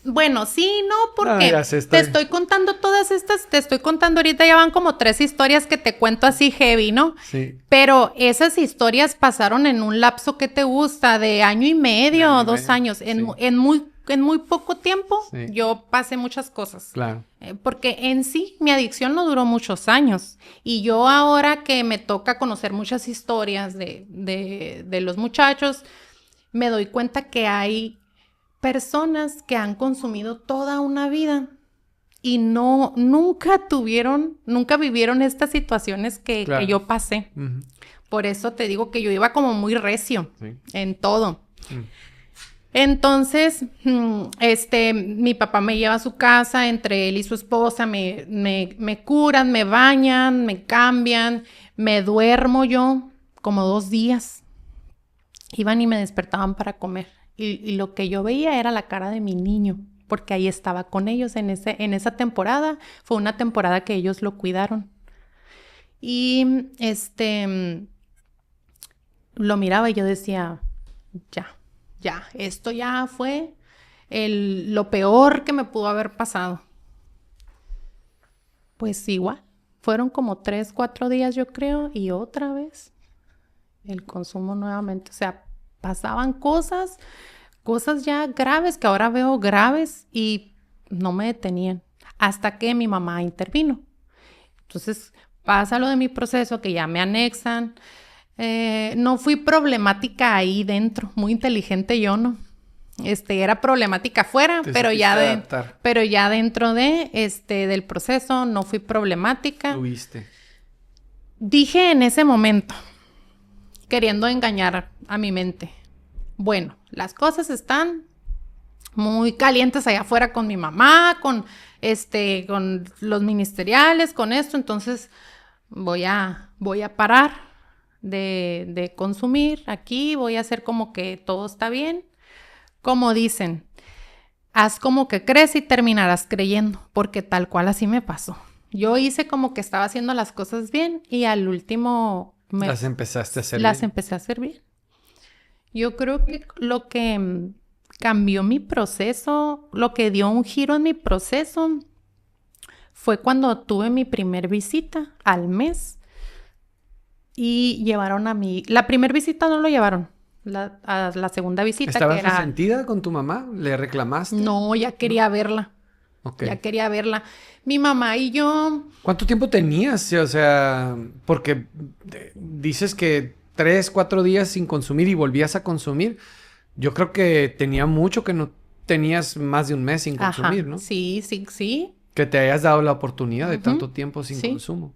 Bueno, sí, no, porque te estoy contando todas estas, te estoy contando ahorita, ya van como 3 historias que te cuento así heavy, ¿no? Sí. Pero esas historias pasaron en un lapso que te gusta, de 1.5 años, 2 años, en muy poco tiempo. Yo pasé muchas cosas. Claro. Porque en sí mi adicción no duró muchos años. Y yo ahora que me toca conocer muchas historias de los muchachos, me doy cuenta que hay personas que han consumido toda una vida y nunca vivieron estas situaciones que yo pasé. Uh-huh. Por eso te digo que yo iba como muy recio en todo. Entonces, mi papá me lleva a su casa, entre él y su esposa, me curan, me bañan, me cambian, me duermo yo como 2 días. Iban y me despertaban para comer. Y lo que yo veía era la cara de mi niño, porque ahí estaba con ellos en esa temporada. Fue una temporada que ellos lo cuidaron. Y lo miraba y yo decía, ya, esto ya fue lo peor que me pudo haber pasado. Pues igual, fueron como 3, 4 días yo creo, y otra vez el consumo nuevamente, o sea, pasaban cosas ya graves, que ahora veo graves y no me detenían, hasta que mi mamá intervino. Entonces pasa lo de mi proceso, que ya me anexan, No fui problemática ahí dentro, muy inteligente yo, ¿no? Era problemática afuera, pero ya dentro del proceso no fui problemática. Fluiste. Dije en ese momento, queriendo engañar a mi mente, bueno, las cosas están muy calientes allá afuera con mi mamá, con los ministeriales, con esto, entonces voy a parar de consumir aquí, voy a hacer como que todo está bien. Como dicen, haz como que crees y terminarás creyendo, porque tal cual así me pasó. Yo hice como que estaba haciendo las cosas bien y al último... Las empezaste a hacer bien. Las empecé a hacer bien. Yo creo que lo que cambió mi proceso, lo que dio un giro en mi proceso, fue cuando tuve mi primer visita al mes y llevaron a mí... La primer visita no lo llevaron. A la segunda visita. ¿Estabas resentida con tu mamá? ¿Le reclamaste? No, ya quería verla. Okay. Ya quería verla. Mi mamá y yo... ¿Cuánto tiempo tenías? O sea, porque dices que 3, 4 días sin consumir y volvías a consumir. Yo creo que tenía mucho que no tenías más de un mes sin consumir, ¿no? Sí. Que te hayas dado la oportunidad de tanto tiempo sin consumo.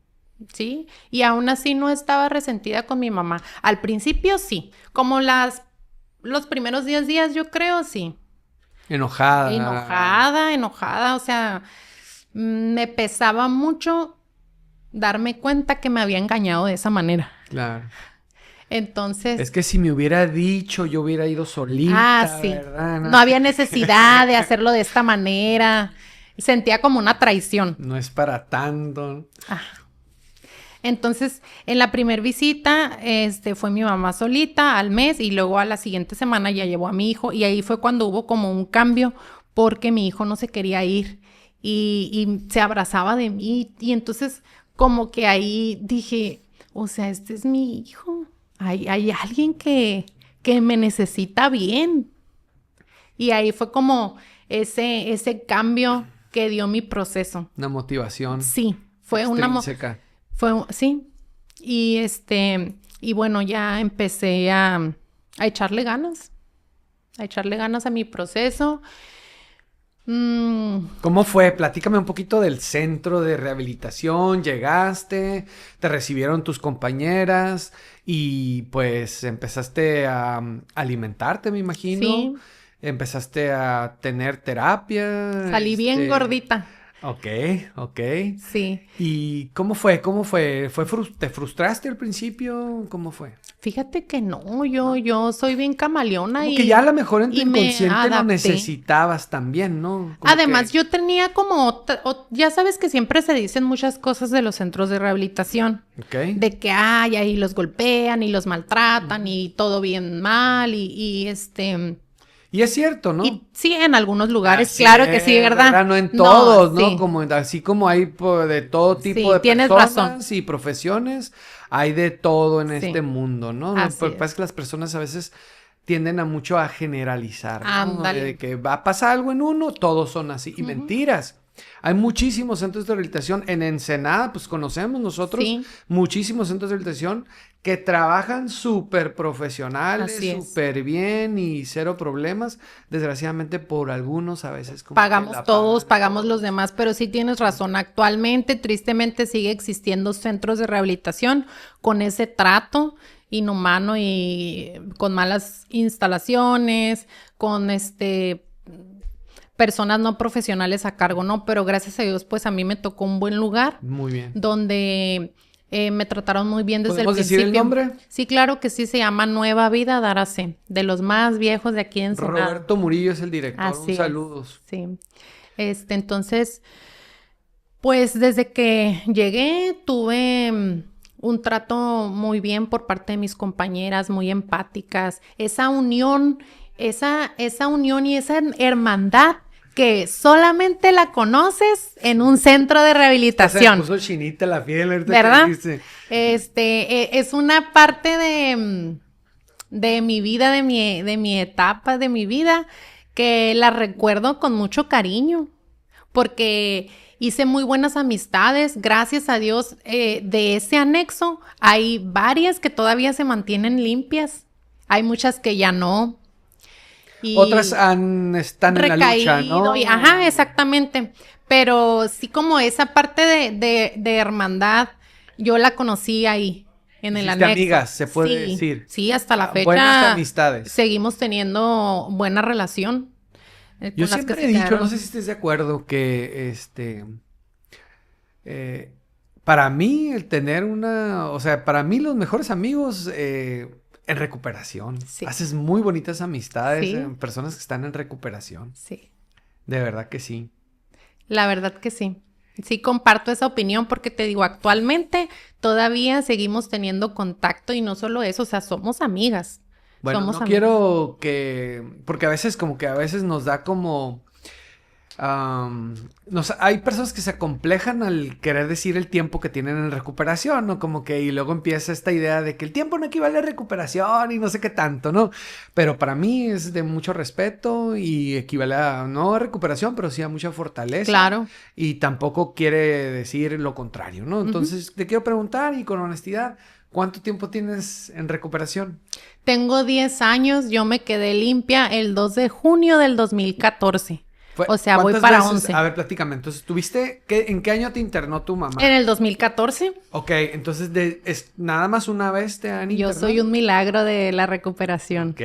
Sí, y aún así no estaba resentida con mi mamá. Al principio sí, como los primeros 10 días yo creo, sí. Enojada, o sea, me pesaba mucho darme cuenta que me había engañado de esa manera. Claro. Entonces... Es que si me hubiera dicho, yo hubiera ido solita, sí. ¿verdad? No había necesidad de hacerlo de esta manera. Sentía como una traición. No es para tanto. Entonces, en la primer visita, fue mi mamá solita al mes y luego a la siguiente semana ya llevó a mi hijo y ahí fue cuando hubo como un cambio porque mi hijo no se quería ir y se abrazaba de mí y entonces como que ahí dije, o sea, este es mi hijo, hay alguien que me necesita bien y ahí fue como ese cambio que dio mi proceso. Una motivación. Sí, fue extrínseca. Sí, y bueno, ya empecé a echarle ganas a mi proceso. ¿Cómo fue? Platícame un poquito del centro de rehabilitación. Llegaste, te recibieron tus compañeras y pues empezaste a alimentarte, me imagino. Sí. Empezaste a tener terapia. Salí bien gordita. Ok. Sí. ¿Y cómo fue? ¿Te frustraste al principio? ¿Cómo fue? Fíjate que no, yo soy bien camaleona como que ya a lo mejor en tu inconsciente lo necesitabas también, ¿no? Además, yo tenía ya sabes que siempre se dicen muchas cosas de los centros de rehabilitación. Okay. De que ahí los golpean y los maltratan y todo bien mal y Y es cierto, ¿no? Y sí, en algunos lugares, claro que sí, ¿verdad? No en todos, ¿no? Sí. Así como hay de todo tipo de personas y profesiones, hay de todo en este mundo, ¿no? Lo que pasa es que las personas a veces tienden a generalizar, ¿no? Ándale. De que va a pasar algo en uno, todos son así. Y mentiras. Hay muchísimos centros de rehabilitación. En Ensenada, pues conocemos nosotros muchísimos centros de rehabilitación que trabajan súper profesionales, súper bien y cero problemas. Desgraciadamente por algunos a veces como pagamos todos, pagamos los demás, pero sí tienes razón. Actualmente, tristemente, sigue existiendo centros de rehabilitación con ese trato inhumano y con malas instalaciones, con personas no profesionales a cargo, ¿no? Pero gracias a Dios, pues a mí me tocó un buen lugar. Muy bien. Donde me trataron muy bien desde el principio. ¿Podemos decir el nombre? Sí, claro que sí, se llama Nueva Vida Daracé, de los más viejos de aquí en Ensenada. Roberto Murillo es el director. Así saludos. Sí. Entonces, pues desde que llegué tuve un trato muy bien por parte de mis compañeras, muy empáticas, esa unión y esa hermandad que solamente la conoces en un centro de rehabilitación. Se puso chinita la piel, ¿verdad? Es una parte de mi vida, de mi etapa, de mi vida, que la recuerdo con mucho cariño, porque Hice muy buenas amistades, gracias a Dios. De ese anexo hay varias que todavía se mantienen limpias. Hay muchas que ya no. Y otras están en la lucha, ¿no? Ajá, exactamente. Pero sí, como esa parte de hermandad, yo la conocí ahí, en el anexo. Amigas, se puede decir. Sí, hasta la fecha. Buenas amistades. Seguimos teniendo buena relación. Yo siempre he dicho, no sé si estés de acuerdo, que para mí el tener para mí los mejores amigos en recuperación. Sí. Haces muy bonitas amistades en personas que están en recuperación. Sí. De verdad que sí. La verdad que sí. Sí, comparto esa opinión porque te digo, actualmente todavía seguimos teniendo contacto y no solo eso, o sea, somos amigas. Bueno, somos amigas. Quiero porque a veces nos da como... hay personas que se acomplejan al querer decir el tiempo que tienen en recuperación, ¿no? Como que y luego empieza esta idea de que el tiempo no equivale a recuperación y no sé qué tanto, ¿no? Pero para mí es de mucho respeto y equivale a no a recuperación, pero sí a mucha fortaleza. Claro. Y tampoco quiere decir lo contrario, ¿no? Entonces te quiero preguntar y con honestidad, ¿cuánto tiempo tienes en recuperación? Tengo 10 años, yo me quedé limpia el 2 de junio del 2014. O sea, voy para 11. A ver, platícame. Entonces, ¿en qué año te internó tu mamá? En el 2014. Ok, entonces, ¿nada más una vez te han internado? Yo soy un milagro de la recuperación. Ok.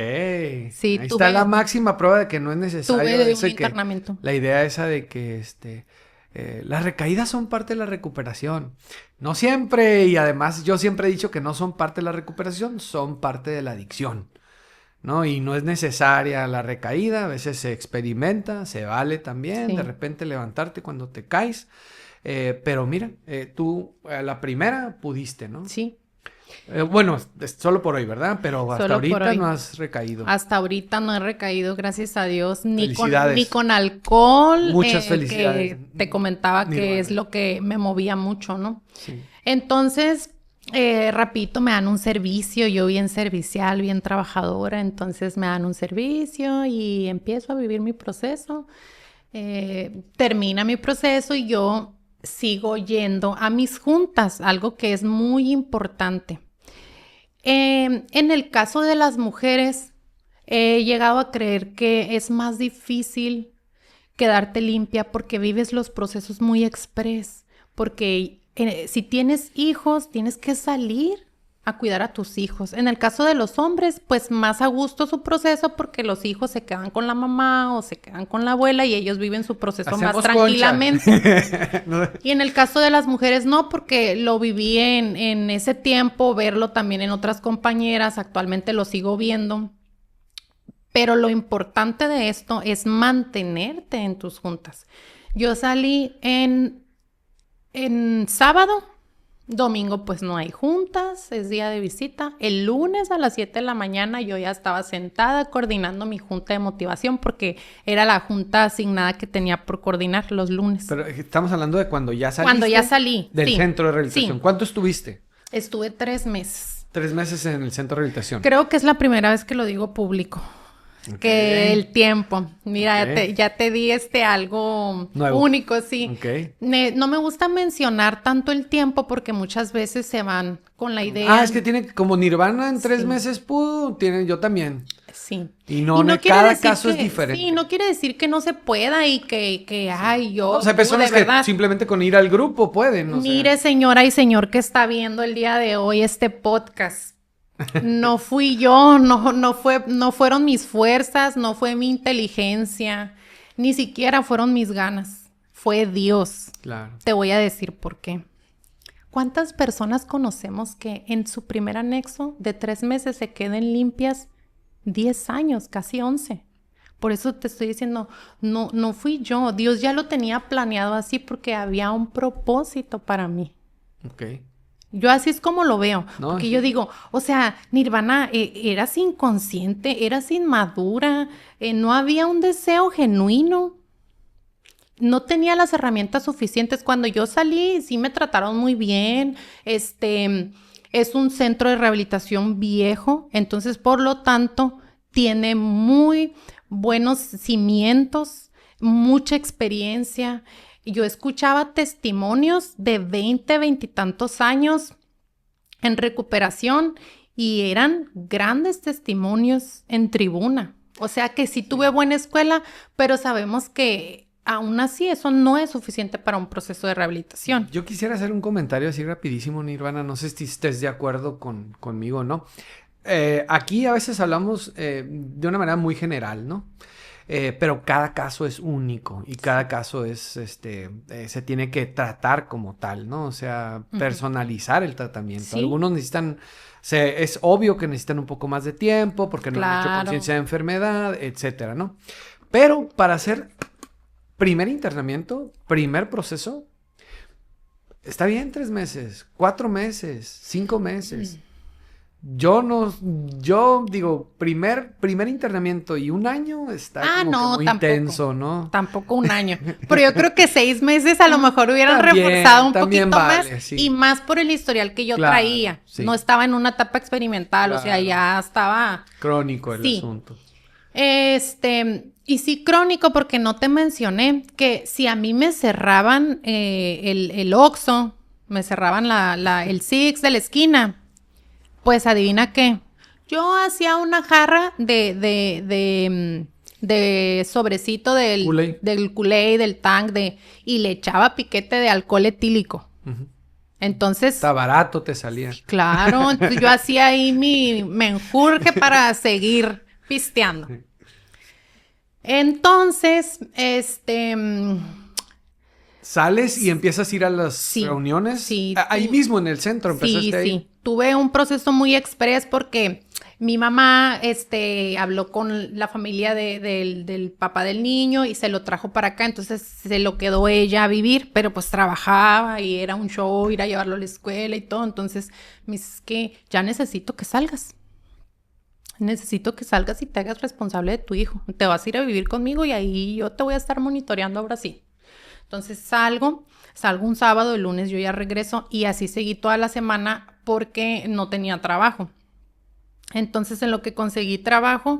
Sí, ahí está la máxima prueba de que no es necesario. Tuve un internamiento. La idea esa de que, las recaídas son parte de la recuperación. No siempre, y además yo siempre he dicho que no son parte de la recuperación, son parte de la adicción. ¿No? Y no es necesaria la recaída, a veces se experimenta, se vale también, de repente levantarte cuando te caes, pero mira, tú a la primera pudiste, ¿no? Sí. Bueno, solo por hoy, ¿verdad? Pero hasta ahorita no has recaído. Hasta ahorita no he recaído, gracias a Dios, ni con alcohol. Muchas felicidades. Que te comentaba que es lo que me movía mucho, ¿no? Sí. Entonces... rapidito me dan un servicio, yo bien servicial, bien trabajadora, entonces me dan un servicio y empiezo a vivir mi proceso, termina mi proceso y yo sigo yendo a mis juntas, algo que es muy importante. En el caso de las mujeres, he llegado a creer que es más difícil quedarte limpia porque vives los procesos muy express, porque si tienes hijos, tienes que salir a cuidar a tus hijos. En el caso de los hombres, pues más a gusto su proceso porque los hijos se quedan con la mamá o se quedan con la abuela y ellos viven su proceso más tranquilamente. Y en el caso de las mujeres no, porque lo viví en ese tiempo, verlo también en otras compañeras, actualmente lo sigo viendo. Pero lo importante de esto es mantenerte en tus juntas. Yo salí en sábado, domingo pues no hay juntas, es día de visita. El lunes a las 7 de la mañana yo ya estaba sentada coordinando mi junta de motivación porque era la junta asignada que tenía por coordinar los lunes. Pero estamos hablando de cuando ya saliste. Cuando ya salí. Del centro de rehabilitación. Sí. ¿Cuánto estuviste? Estuve 3 meses. 3 meses en el centro de rehabilitación. Creo que es la primera vez que lo digo público. Okay. Que el tiempo. Mira, ya te di algo nuevo, único, sí. Okay. No me gusta mencionar tanto el tiempo porque muchas veces se van con la idea. Es que tiene como Nirvana en 3 meses pudo, yo también. Sí. Y no cada caso es diferente. Sí, no quiere decir que no se pueda y que yo... O sea, hay personas que simplemente con ir al grupo pueden. Mire, señora y señor que está viendo el día de hoy este podcast. No fui yo, no fueron mis fuerzas, no fue mi inteligencia, ni siquiera fueron mis ganas. Fue Dios. Claro. Te voy a decir por qué. ¿Cuántas personas conocemos que en su primer anexo de 3 meses se queden limpias 10 años, casi 11? Por eso te estoy diciendo, no fui yo. Dios ya lo tenía planeado así porque había un propósito para mí. Ok. Yo así es como lo veo, porque yo digo, o sea, Nirvana, eras inconsciente, eras inmadura, no había un deseo genuino, no tenía las herramientas suficientes. Cuando yo salí, sí me trataron muy bien, es un centro de rehabilitación viejo, entonces, por lo tanto, tiene muy buenos cimientos, mucha experiencia. yo escuchaba testimonios de 20 y tantos años en recuperación y eran grandes testimonios en tribuna. O sea que sí tuve buena escuela, pero sabemos que aún así eso no es suficiente para un proceso de rehabilitación. Yo quisiera hacer un comentario así rapidísimo, Nirvana. No sé si estés de acuerdo conmigo o no. Aquí a veces hablamos de una manera muy general, ¿no? Pero cada caso es único y cada caso es, se tiene que tratar como tal, ¿no? O sea, personalizar el tratamiento. Sí. Algunos necesitan, es obvio que necesitan un poco más de tiempo porque no han hecho conciencia de enfermedad, etcétera, ¿no? Pero para hacer primer internamiento, primer proceso, está bien 3 meses, 4 meses, 5 meses. Yo digo, primer internamiento y 1 año está como que muy intenso, ¿no? Tampoco 1 año. Pero yo creo que 6 meses a lo mejor hubieran reforzado un poquito más. Sí. Y más por el historial que yo traía. Sí. No estaba en una etapa experimental, o sea, ya estaba... Crónico el asunto. Y sí crónico porque no te mencioné que si a mí me cerraban el Oxxo, me cerraban el Six de la esquina, pues adivina qué, yo hacía una jarra de sobrecito del Kool-Aid, del Tang, y le echaba piquete de alcohol etílico. Uh-huh. Entonces... Está barato te salía. Claro, entonces yo hacía ahí mi menjurje para seguir pisteando. Sí. Entonces, ¿sales y empiezas a ir a las reuniones? Sí. Ahí mismo en el centro empezaste ahí. Sí. Tuve un proceso muy express porque mi mamá, habló con la familia del papá del niño y se lo trajo para acá. Entonces, se lo quedó ella a vivir, pero pues trabajaba y era un show ir a llevarlo a la escuela y todo. Entonces, me dice, es que ya necesito que salgas. Necesito que salgas y te hagas responsable de tu hijo. Te vas a ir a vivir conmigo y ahí yo te voy a estar monitoreando ahora sí. Entonces salgo un sábado, el lunes yo ya regreso y así seguí toda la semana porque no tenía trabajo. Entonces en lo que conseguí trabajo,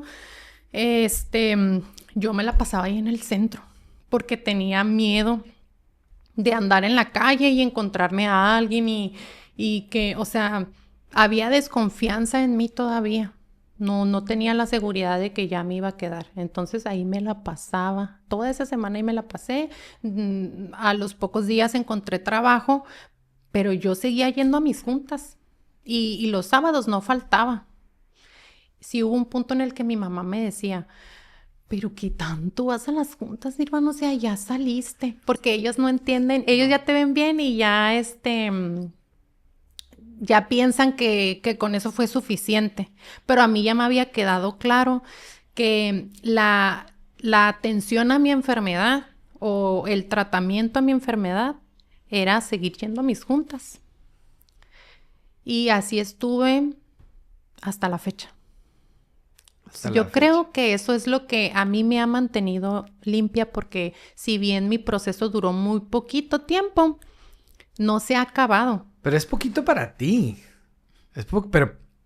yo me la pasaba ahí en el centro porque tenía miedo de andar en la calle y encontrarme a alguien y que, o sea, había desconfianza en mí todavía. No tenía la seguridad de que ya me iba a quedar. Entonces ahí me la pasaba. Toda esa semana ahí me la pasé. A los pocos días encontré trabajo, pero yo seguía yendo a mis juntas. Y los sábados no faltaba. Sí hubo un punto en el que mi mamá me decía, pero ¿qué tanto vas a las juntas, Nirvana? O sea, ya saliste. Porque ellos no entienden. Ellos ya te ven bien y ya ya piensan que con eso fue suficiente. Pero a mí ya me había quedado claro que la atención a mi enfermedad o el tratamiento a mi enfermedad era seguir yendo a mis juntas. Y así estuve hasta la fecha. Yo creo que eso es lo que a mí me ha mantenido limpia porque si bien mi proceso duró muy poquito tiempo, no se ha acabado. Pero es poquito para ti.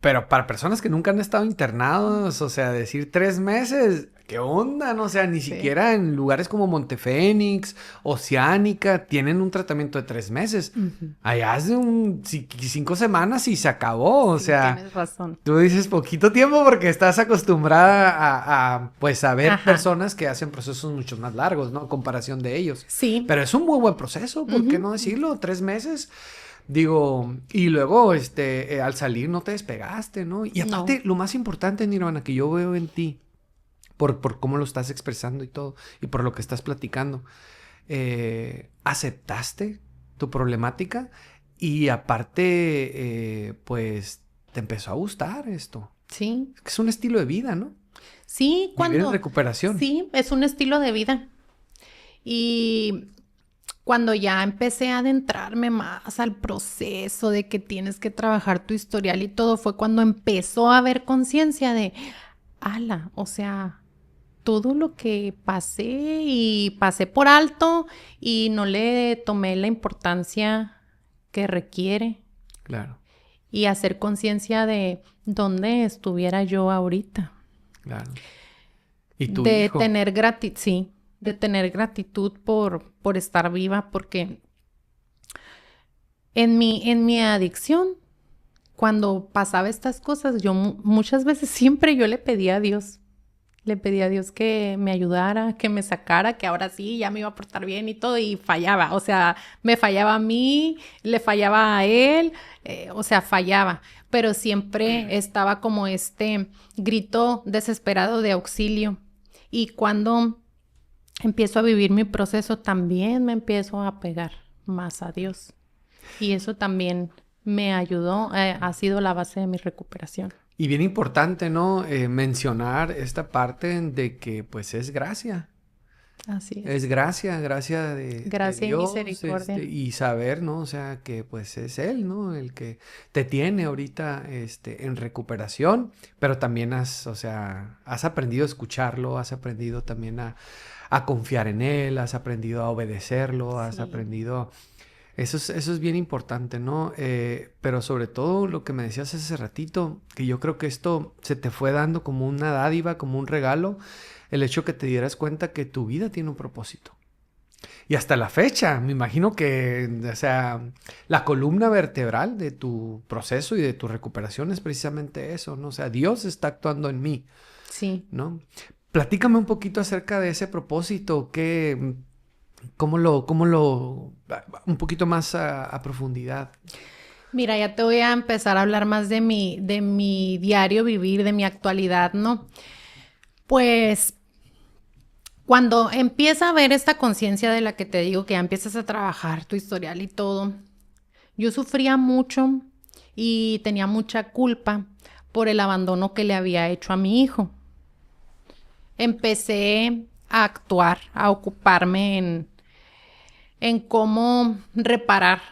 Pero para personas que nunca han estado internados, o sea, decir 3 meses, ¿qué onda? No, o sea, ni siquiera en lugares como Montefénix, Oceánica, tienen un tratamiento de 3 meses. Uh-huh. Allá hace 5 semanas y se acabó, o sea. Tienes razón. Tú dices poquito tiempo porque estás acostumbrada a ver personas que hacen procesos mucho más largos, ¿no? A comparación de ellos. Sí. Pero es un muy buen proceso, ¿por qué no decirlo? 3 meses. Digo, y luego, al salir no te despegaste, ¿no? Y aparte, lo más importante, Nirvana, que yo veo en ti, por cómo lo estás expresando y todo, y por lo que estás platicando, aceptaste tu problemática y aparte, pues, te empezó a gustar esto. Sí. Es un estilo de vida, ¿no? Sí, Vivir en recuperación. Sí, es un estilo de vida. Y cuando ya empecé a adentrarme más al proceso de que tienes que trabajar tu historial y todo, fue cuando empezó a haber conciencia de, ala, o sea, todo lo que pasé y pasé por alto y no le tomé la importancia que requiere. Claro. Y hacer conciencia de dónde estuviera yo ahorita. Claro. ¿Y tu de hijo? Tener gratitud, sí. tener gratitud por estar viva, porque en mi adicción, cuando pasaba estas cosas, yo muchas veces siempre yo le pedía a Dios. Le pedí a Dios que me ayudara, que me sacara, que ahora sí ya me iba a portar bien y todo, y fallaba. O sea, me fallaba a mí, le fallaba a él, o sea, fallaba. Pero siempre estaba como este grito desesperado de auxilio. Y cuando empiezo a vivir mi proceso, también me empiezo a pegar más a Dios. Y eso también me ayudó, ha sido la base de mi recuperación. Y bien importante, ¿no? Mencionar esta parte de que pues es gracia. Así es. Es gracia de Gracia Dios, y misericordia. y saber, ¿no? O sea, que pues es Él, ¿no? El que te tiene ahorita en recuperación, pero también has aprendido a escucharlo, has aprendido también a confiar en Él, has aprendido a obedecerlo, has aprendido... Eso es bien importante, ¿no? Pero sobre todo lo que me decías hace ratito, que yo creo que esto se te fue dando como una dádiva, como un regalo, el hecho que te dieras cuenta que tu vida tiene un propósito. Y hasta la fecha, me imagino que, o sea, la columna vertebral de tu proceso y de tu recuperación es precisamente eso, ¿no? O sea, Dios está actuando en mí, Sí. ¿no? Platícame un poquito acerca de ese propósito, ¿cómo lo, un poquito más a profundidad? Mira, ya te voy a empezar a hablar más de mi diario vivir, de mi actualidad, ¿no? Pues cuando empieza a haber esta conciencia de la que te digo, que ya empiezas a trabajar tu historial y todo, yo sufría mucho y tenía mucha culpa por el abandono que le había hecho a mi hijo. Empecé a actuar, a ocuparme en cómo reparar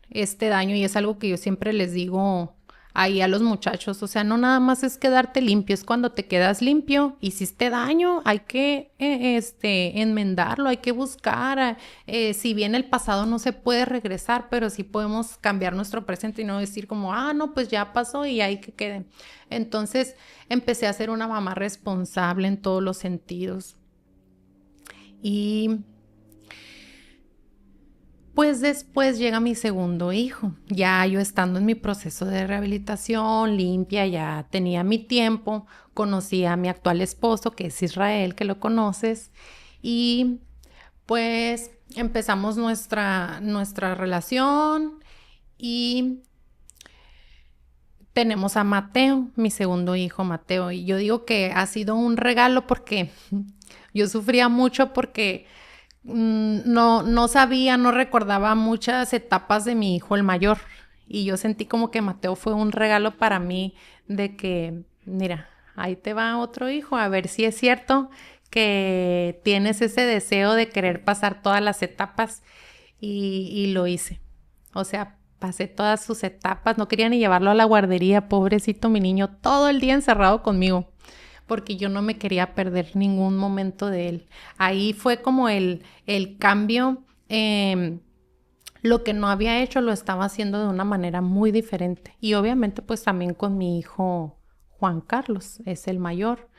este daño, y es algo que yo siempre les digo ahí a los muchachos, o sea, no nada más es quedarte limpio, es cuando te quedas limpio, hiciste daño, hay que enmendarlo, hay que buscar, si bien el pasado no se puede regresar, pero sí podemos cambiar nuestro presente y no decir como, no, pues ya pasó y ahí que quede. Entonces empecé a ser una mamá responsable en todos los sentidos. Y pues después llega mi segundo hijo, ya yo estando en mi proceso de rehabilitación, limpia, ya tenía mi tiempo, conocí a mi actual esposo, que es Israel, que lo conoces, y pues empezamos nuestra relación y tenemos a Mateo, mi segundo hijo, Mateo, y yo digo que ha sido un regalo porque yo sufría mucho porque no sabía, no recordaba muchas etapas de mi hijo el mayor, y yo sentí como que Mateo fue un regalo para mí de que, mira, ahí te va otro hijo, a ver si es cierto que tienes ese deseo de querer pasar todas las etapas, y lo hice. O sea, pasé todas sus etapas, no quería ni llevarlo a la guardería, pobrecito mi niño, todo el día encerrado conmigo, porque yo no me quería perder ningún momento de él. Ahí fue como el cambio, lo que no había hecho lo estaba haciendo de una manera muy diferente. Y obviamente pues también con mi hijo Juan Carlos, es el mayor,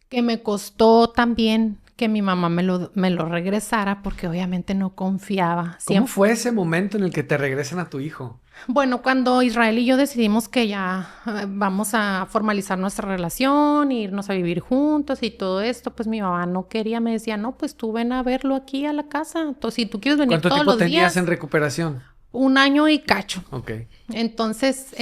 que me costó también que mi mamá me lo regresara porque obviamente no confiaba. ¿Cómo fue ese momento en el que te regresan a tu hijo? Bueno, cuando Israel y yo decidimos que ya vamos a formalizar nuestra relación, irnos a vivir juntos y todo esto, pues mi mamá no quería, me decía, no, pues tú ven a verlo aquí a la casa. Entonces, si tú quieres venir todos los días. ¿Cuánto tiempo tenías en recuperación? 1 año y cacho. Ok. Entonces,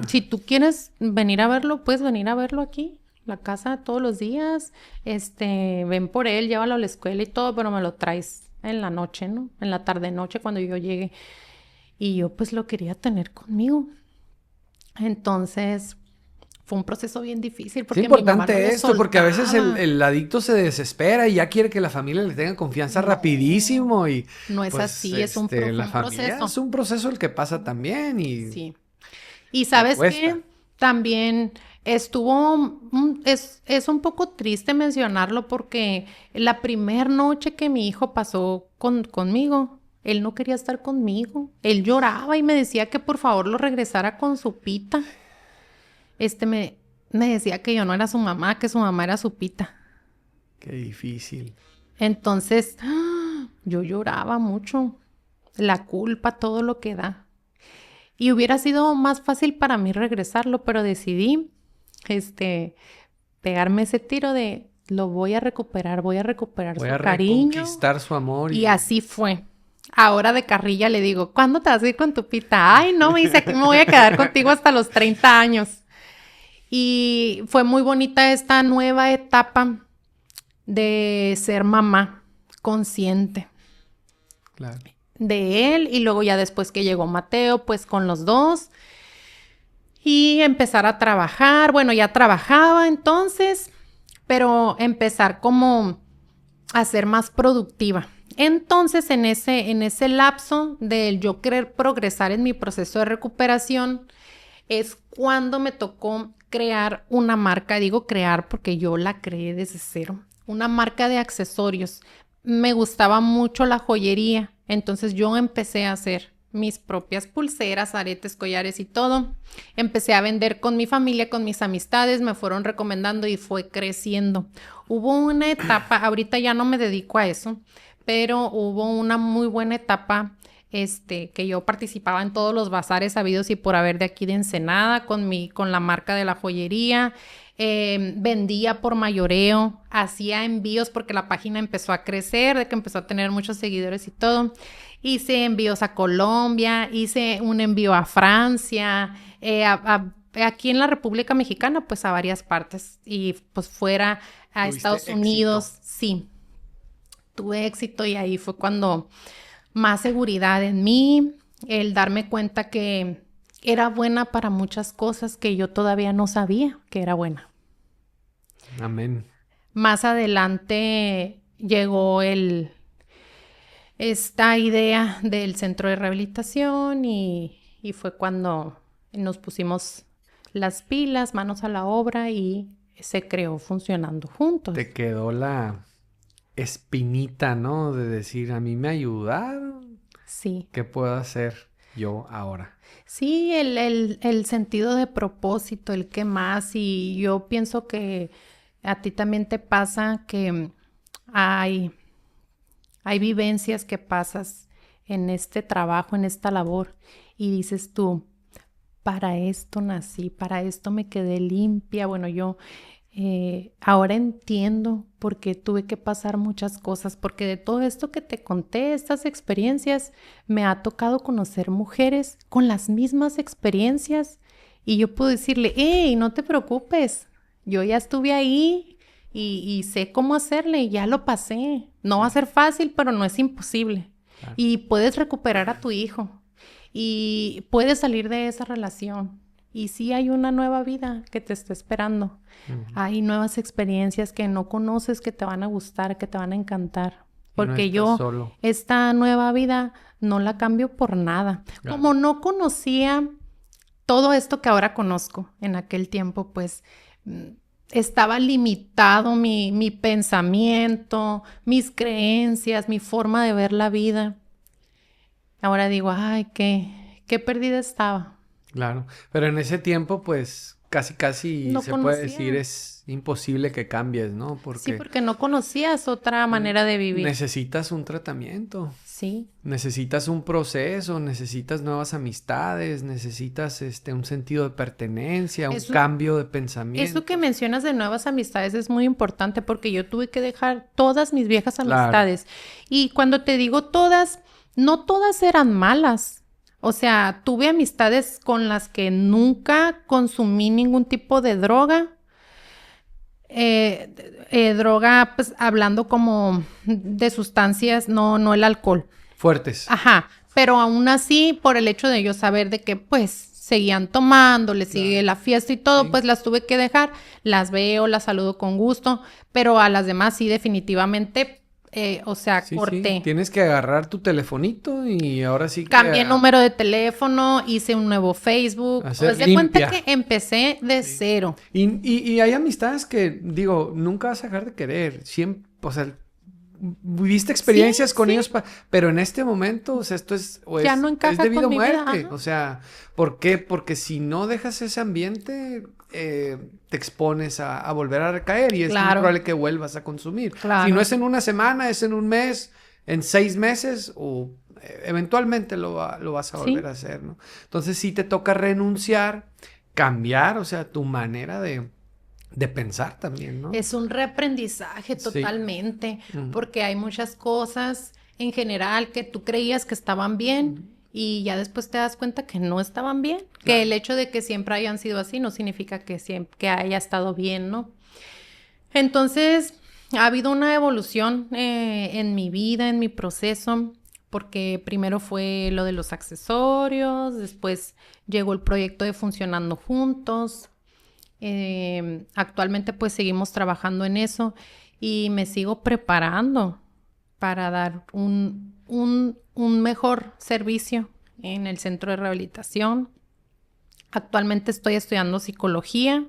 si tú quieres venir a verlo, puedes venir a verlo aquí, la casa todos los días. Ven por él, llévalo a la escuela y todo, pero me lo traes en la noche, ¿no? En la tarde-noche cuando yo llegue. Y yo pues lo quería tener conmigo. Entonces fue un proceso bien difícil porque es importante mi mamá no esto, porque a veces el adicto se desespera y ya quiere que la familia le tenga confianza rapidísimo y no es pues, así, es un la familia proceso. Es un proceso el que pasa también y sí. Y sabes qué, también estuvo, es un poco triste mencionarlo porque la primer noche que mi hijo pasó conmigo, él no quería estar conmigo. Él lloraba y me decía que por favor lo regresara con su pita. Me decía que yo no era su mamá, que su mamá era su pita. Qué difícil. Entonces, yo lloraba mucho. La culpa, todo lo que da. Y hubiera sido más fácil para mí regresarlo, pero decidí, pegarme ese tiro de lo voy a recuperar su cariño. Voy a reconquistar su amor. Y así fue. Ahora de carrilla le digo, ¿cuándo te vas a ir con tu Pita? Ay, no, me dice, aquí me voy a quedar contigo hasta los 30 años. Y fue muy bonita esta nueva etapa de ser mamá consciente. Claro. De él, y luego ya después que llegó Mateo, pues con los dos, y empezar a trabajar. Bueno, ya trabajaba entonces, pero empezar como a ser más productiva. Entonces, en ese lapso del yo querer progresar en mi proceso de recuperación, es cuando me tocó crear una marca. Digo crear porque yo la creé desde cero. Una marca de accesorios. Me gustaba mucho la joyería. Entonces yo empecé a hacer mis propias pulseras, aretes, collares y todo. Empecé a vender con mi familia, con mis amistades, me fueron recomendando y fue creciendo. Hubo una etapa, ahorita ya no me dedico a eso, pero hubo una muy buena etapa que yo participaba en todos los bazares habidos y por haber de aquí de Ensenada con la marca de la joyería. Vendía por mayoreo, hacía envíos porque la página empezó a crecer, de que empezó a tener muchos seguidores y todo. Hice envíos a Colombia, hice un envío a Francia, aquí en la República Mexicana, pues a varias partes. Y pues fuera a Estados Unidos, sí. Tuve éxito y ahí fue cuando más seguridad en mí, el darme cuenta que era buena para muchas cosas que yo todavía no sabía que era buena. Amén. Más adelante llegó esta idea del centro de rehabilitación y fue cuando nos pusimos las pilas, manos a la obra y se creó funcionando juntos. Te quedó la espinita, ¿no? De decir, a mí me ayudaron. Sí. ¿Qué puedo hacer yo ahora? Sí, el sentido de propósito, el qué más. Y yo pienso que a ti también te pasa que hay vivencias que pasas en este trabajo, en esta labor, y dices tú, para esto nací, para esto me quedé limpia. Bueno, yo ahora entiendo por qué tuve que pasar muchas cosas, porque de todo esto que te conté, estas experiencias, me ha tocado conocer mujeres con las mismas experiencias y yo puedo decirle, hey, no te preocupes, yo ya estuve ahí y sé cómo hacerle y ya lo pasé. No va a ser fácil, pero no es imposible. Claro. Y puedes recuperar a tu hijo y puedes salir de esa relación. Y sí hay una nueva vida que te está esperando. Uh-huh. Hay nuevas experiencias que no conoces, que te van a gustar, que te van a encantar. Porque yo esta nueva vida no la cambio por nada. Claro. Como no conocía todo esto que ahora conozco en aquel tiempo, pues estaba limitado mi pensamiento, mis creencias, mi forma de ver la vida. Ahora digo, ay, qué perdida estaba. Claro, pero en ese tiempo, pues, casi no se conocía. Puede decir, es imposible que cambies, ¿no? Porque no conocías otra manera de vivir. Necesitas un tratamiento. Sí. Necesitas un proceso, necesitas nuevas amistades, necesitas un sentido de pertenencia, un cambio de pensamiento. Eso que mencionas de nuevas amistades es muy importante porque yo tuve que dejar todas mis viejas amistades. Claro. Y cuando te digo todas, no todas eran malas. O sea, tuve amistades con las que nunca consumí ningún tipo de droga. Droga, pues, hablando como de sustancias, no el alcohol. Fuertes. Ajá, pero aún así, por el hecho de yo saber de que, pues, seguían tomando, les sigue la fiesta y todo, sí. Pues las tuve que dejar. Las veo, las saludo con gusto, pero a las demás sí, definitivamente... corté. Sí. Tienes que agarrar tu telefonito y ahora sí que... Cambié el número de teléfono, hice un nuevo Facebook. Haz de cuenta que empecé de cero. Y hay amistades que, digo, nunca vas a dejar de querer. Siempre, o sea, viviste experiencias con ellos, pero en este momento, o sea, esto es, ya no encaja es de vida o con mi muerte. vida. O sea, ¿por qué? Porque si no dejas ese ambiente, te expones a volver a recaer y es muy probable que vuelvas a consumir. Claro. Si no es en una semana, es en un mes, en 6 meses o eventualmente lo vas a volver a hacer, ¿no? Entonces sí te toca renunciar, cambiar, o sea, tu manera de pensar también, ¿no? Es un reaprendizaje totalmente, porque hay muchas cosas en general que tú creías que estaban bien y ya después te das cuenta que no estaban bien, que el hecho de que siempre hayan sido así no significa que haya estado bien, ¿no? Entonces, ha habido una evolución en mi vida, en mi proceso, porque primero fue lo de los accesorios, después llegó el proyecto de Funcionando Juntos. Actualmente pues seguimos trabajando en eso y me sigo preparando para dar un mejor servicio en el centro de rehabilitación. Actualmente estoy estudiando psicología,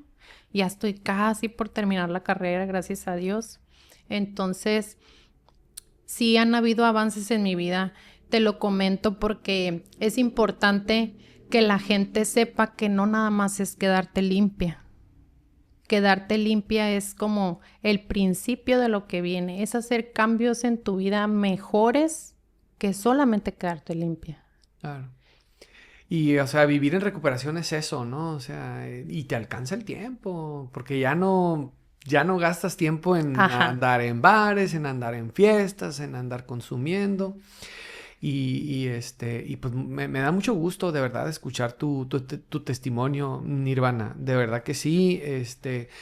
ya estoy casi por terminar la carrera, gracias a Dios. Entonces, sí han habido avances en mi vida, te lo comento porque es importante que la gente sepa que no nada más es quedarte limpia. Quedarte limpia es como el principio de lo que viene, es hacer cambios en tu vida mejores que solamente quedarte limpia. Claro. Y, o sea, vivir en recuperación es eso, ¿no? O sea, y te alcanza el tiempo, porque ya no gastas tiempo en andar en bares, en andar en fiestas, en andar consumiendo. Y pues me da mucho gusto de verdad escuchar tu testimonio, Nirvana. De verdad que sí, está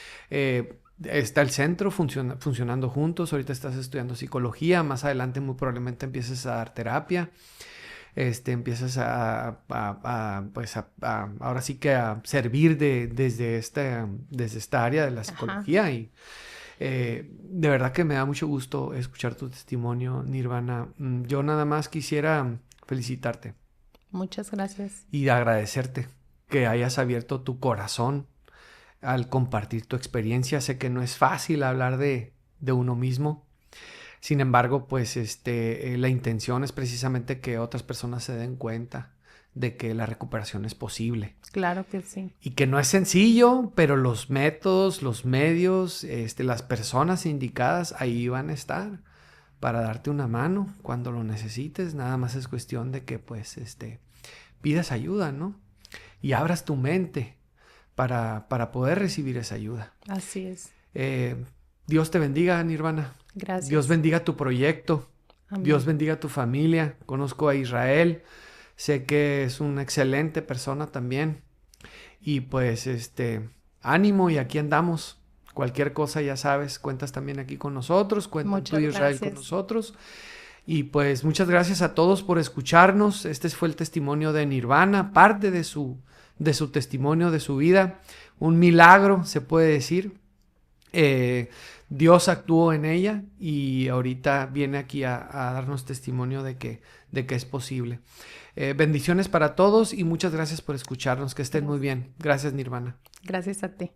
el centro funcionando juntos. Ahorita estás estudiando psicología, más adelante muy probablemente empieces a dar terapia. Empiezas pues ahora sí que a servir desde esta área de la psicología y de verdad que me da mucho gusto escuchar tu testimonio, Nirvana. Yo nada más quisiera felicitarte. Muchas gracias. Y agradecerte que hayas abierto tu corazón al compartir tu experiencia. Sé que no es fácil hablar de uno mismo. Sin embargo, pues la intención es precisamente que otras personas se den cuenta de que la recuperación es posible. Claro que sí. Y que no es sencillo, pero los métodos, los medios, las personas indicadas ahí van a estar para darte una mano cuando lo necesites. Nada más es cuestión de que pues pidas ayuda, ¿no? Y abras tu mente para poder recibir esa ayuda. Así es. Dios te bendiga, Nirvana. Gracias. Dios bendiga tu proyecto. Amén. Dios bendiga tu familia. Conozco a Israel. Sé que es una excelente persona también. Y pues ánimo y aquí andamos. Cualquier cosa ya sabes, cuentas también aquí con nosotros. Cuenta tú, Israel, con nosotros. Y pues muchas gracias a todos por escucharnos. Este fue el testimonio de Nirvana, parte de su testimonio, de su vida. Un milagro, se puede decir. Dios actuó en ella y ahorita viene aquí a darnos testimonio de que es posible. Bendiciones para todos y muchas gracias por escucharnos. Que estén muy bien. Gracias, Nirvana. Gracias a ti.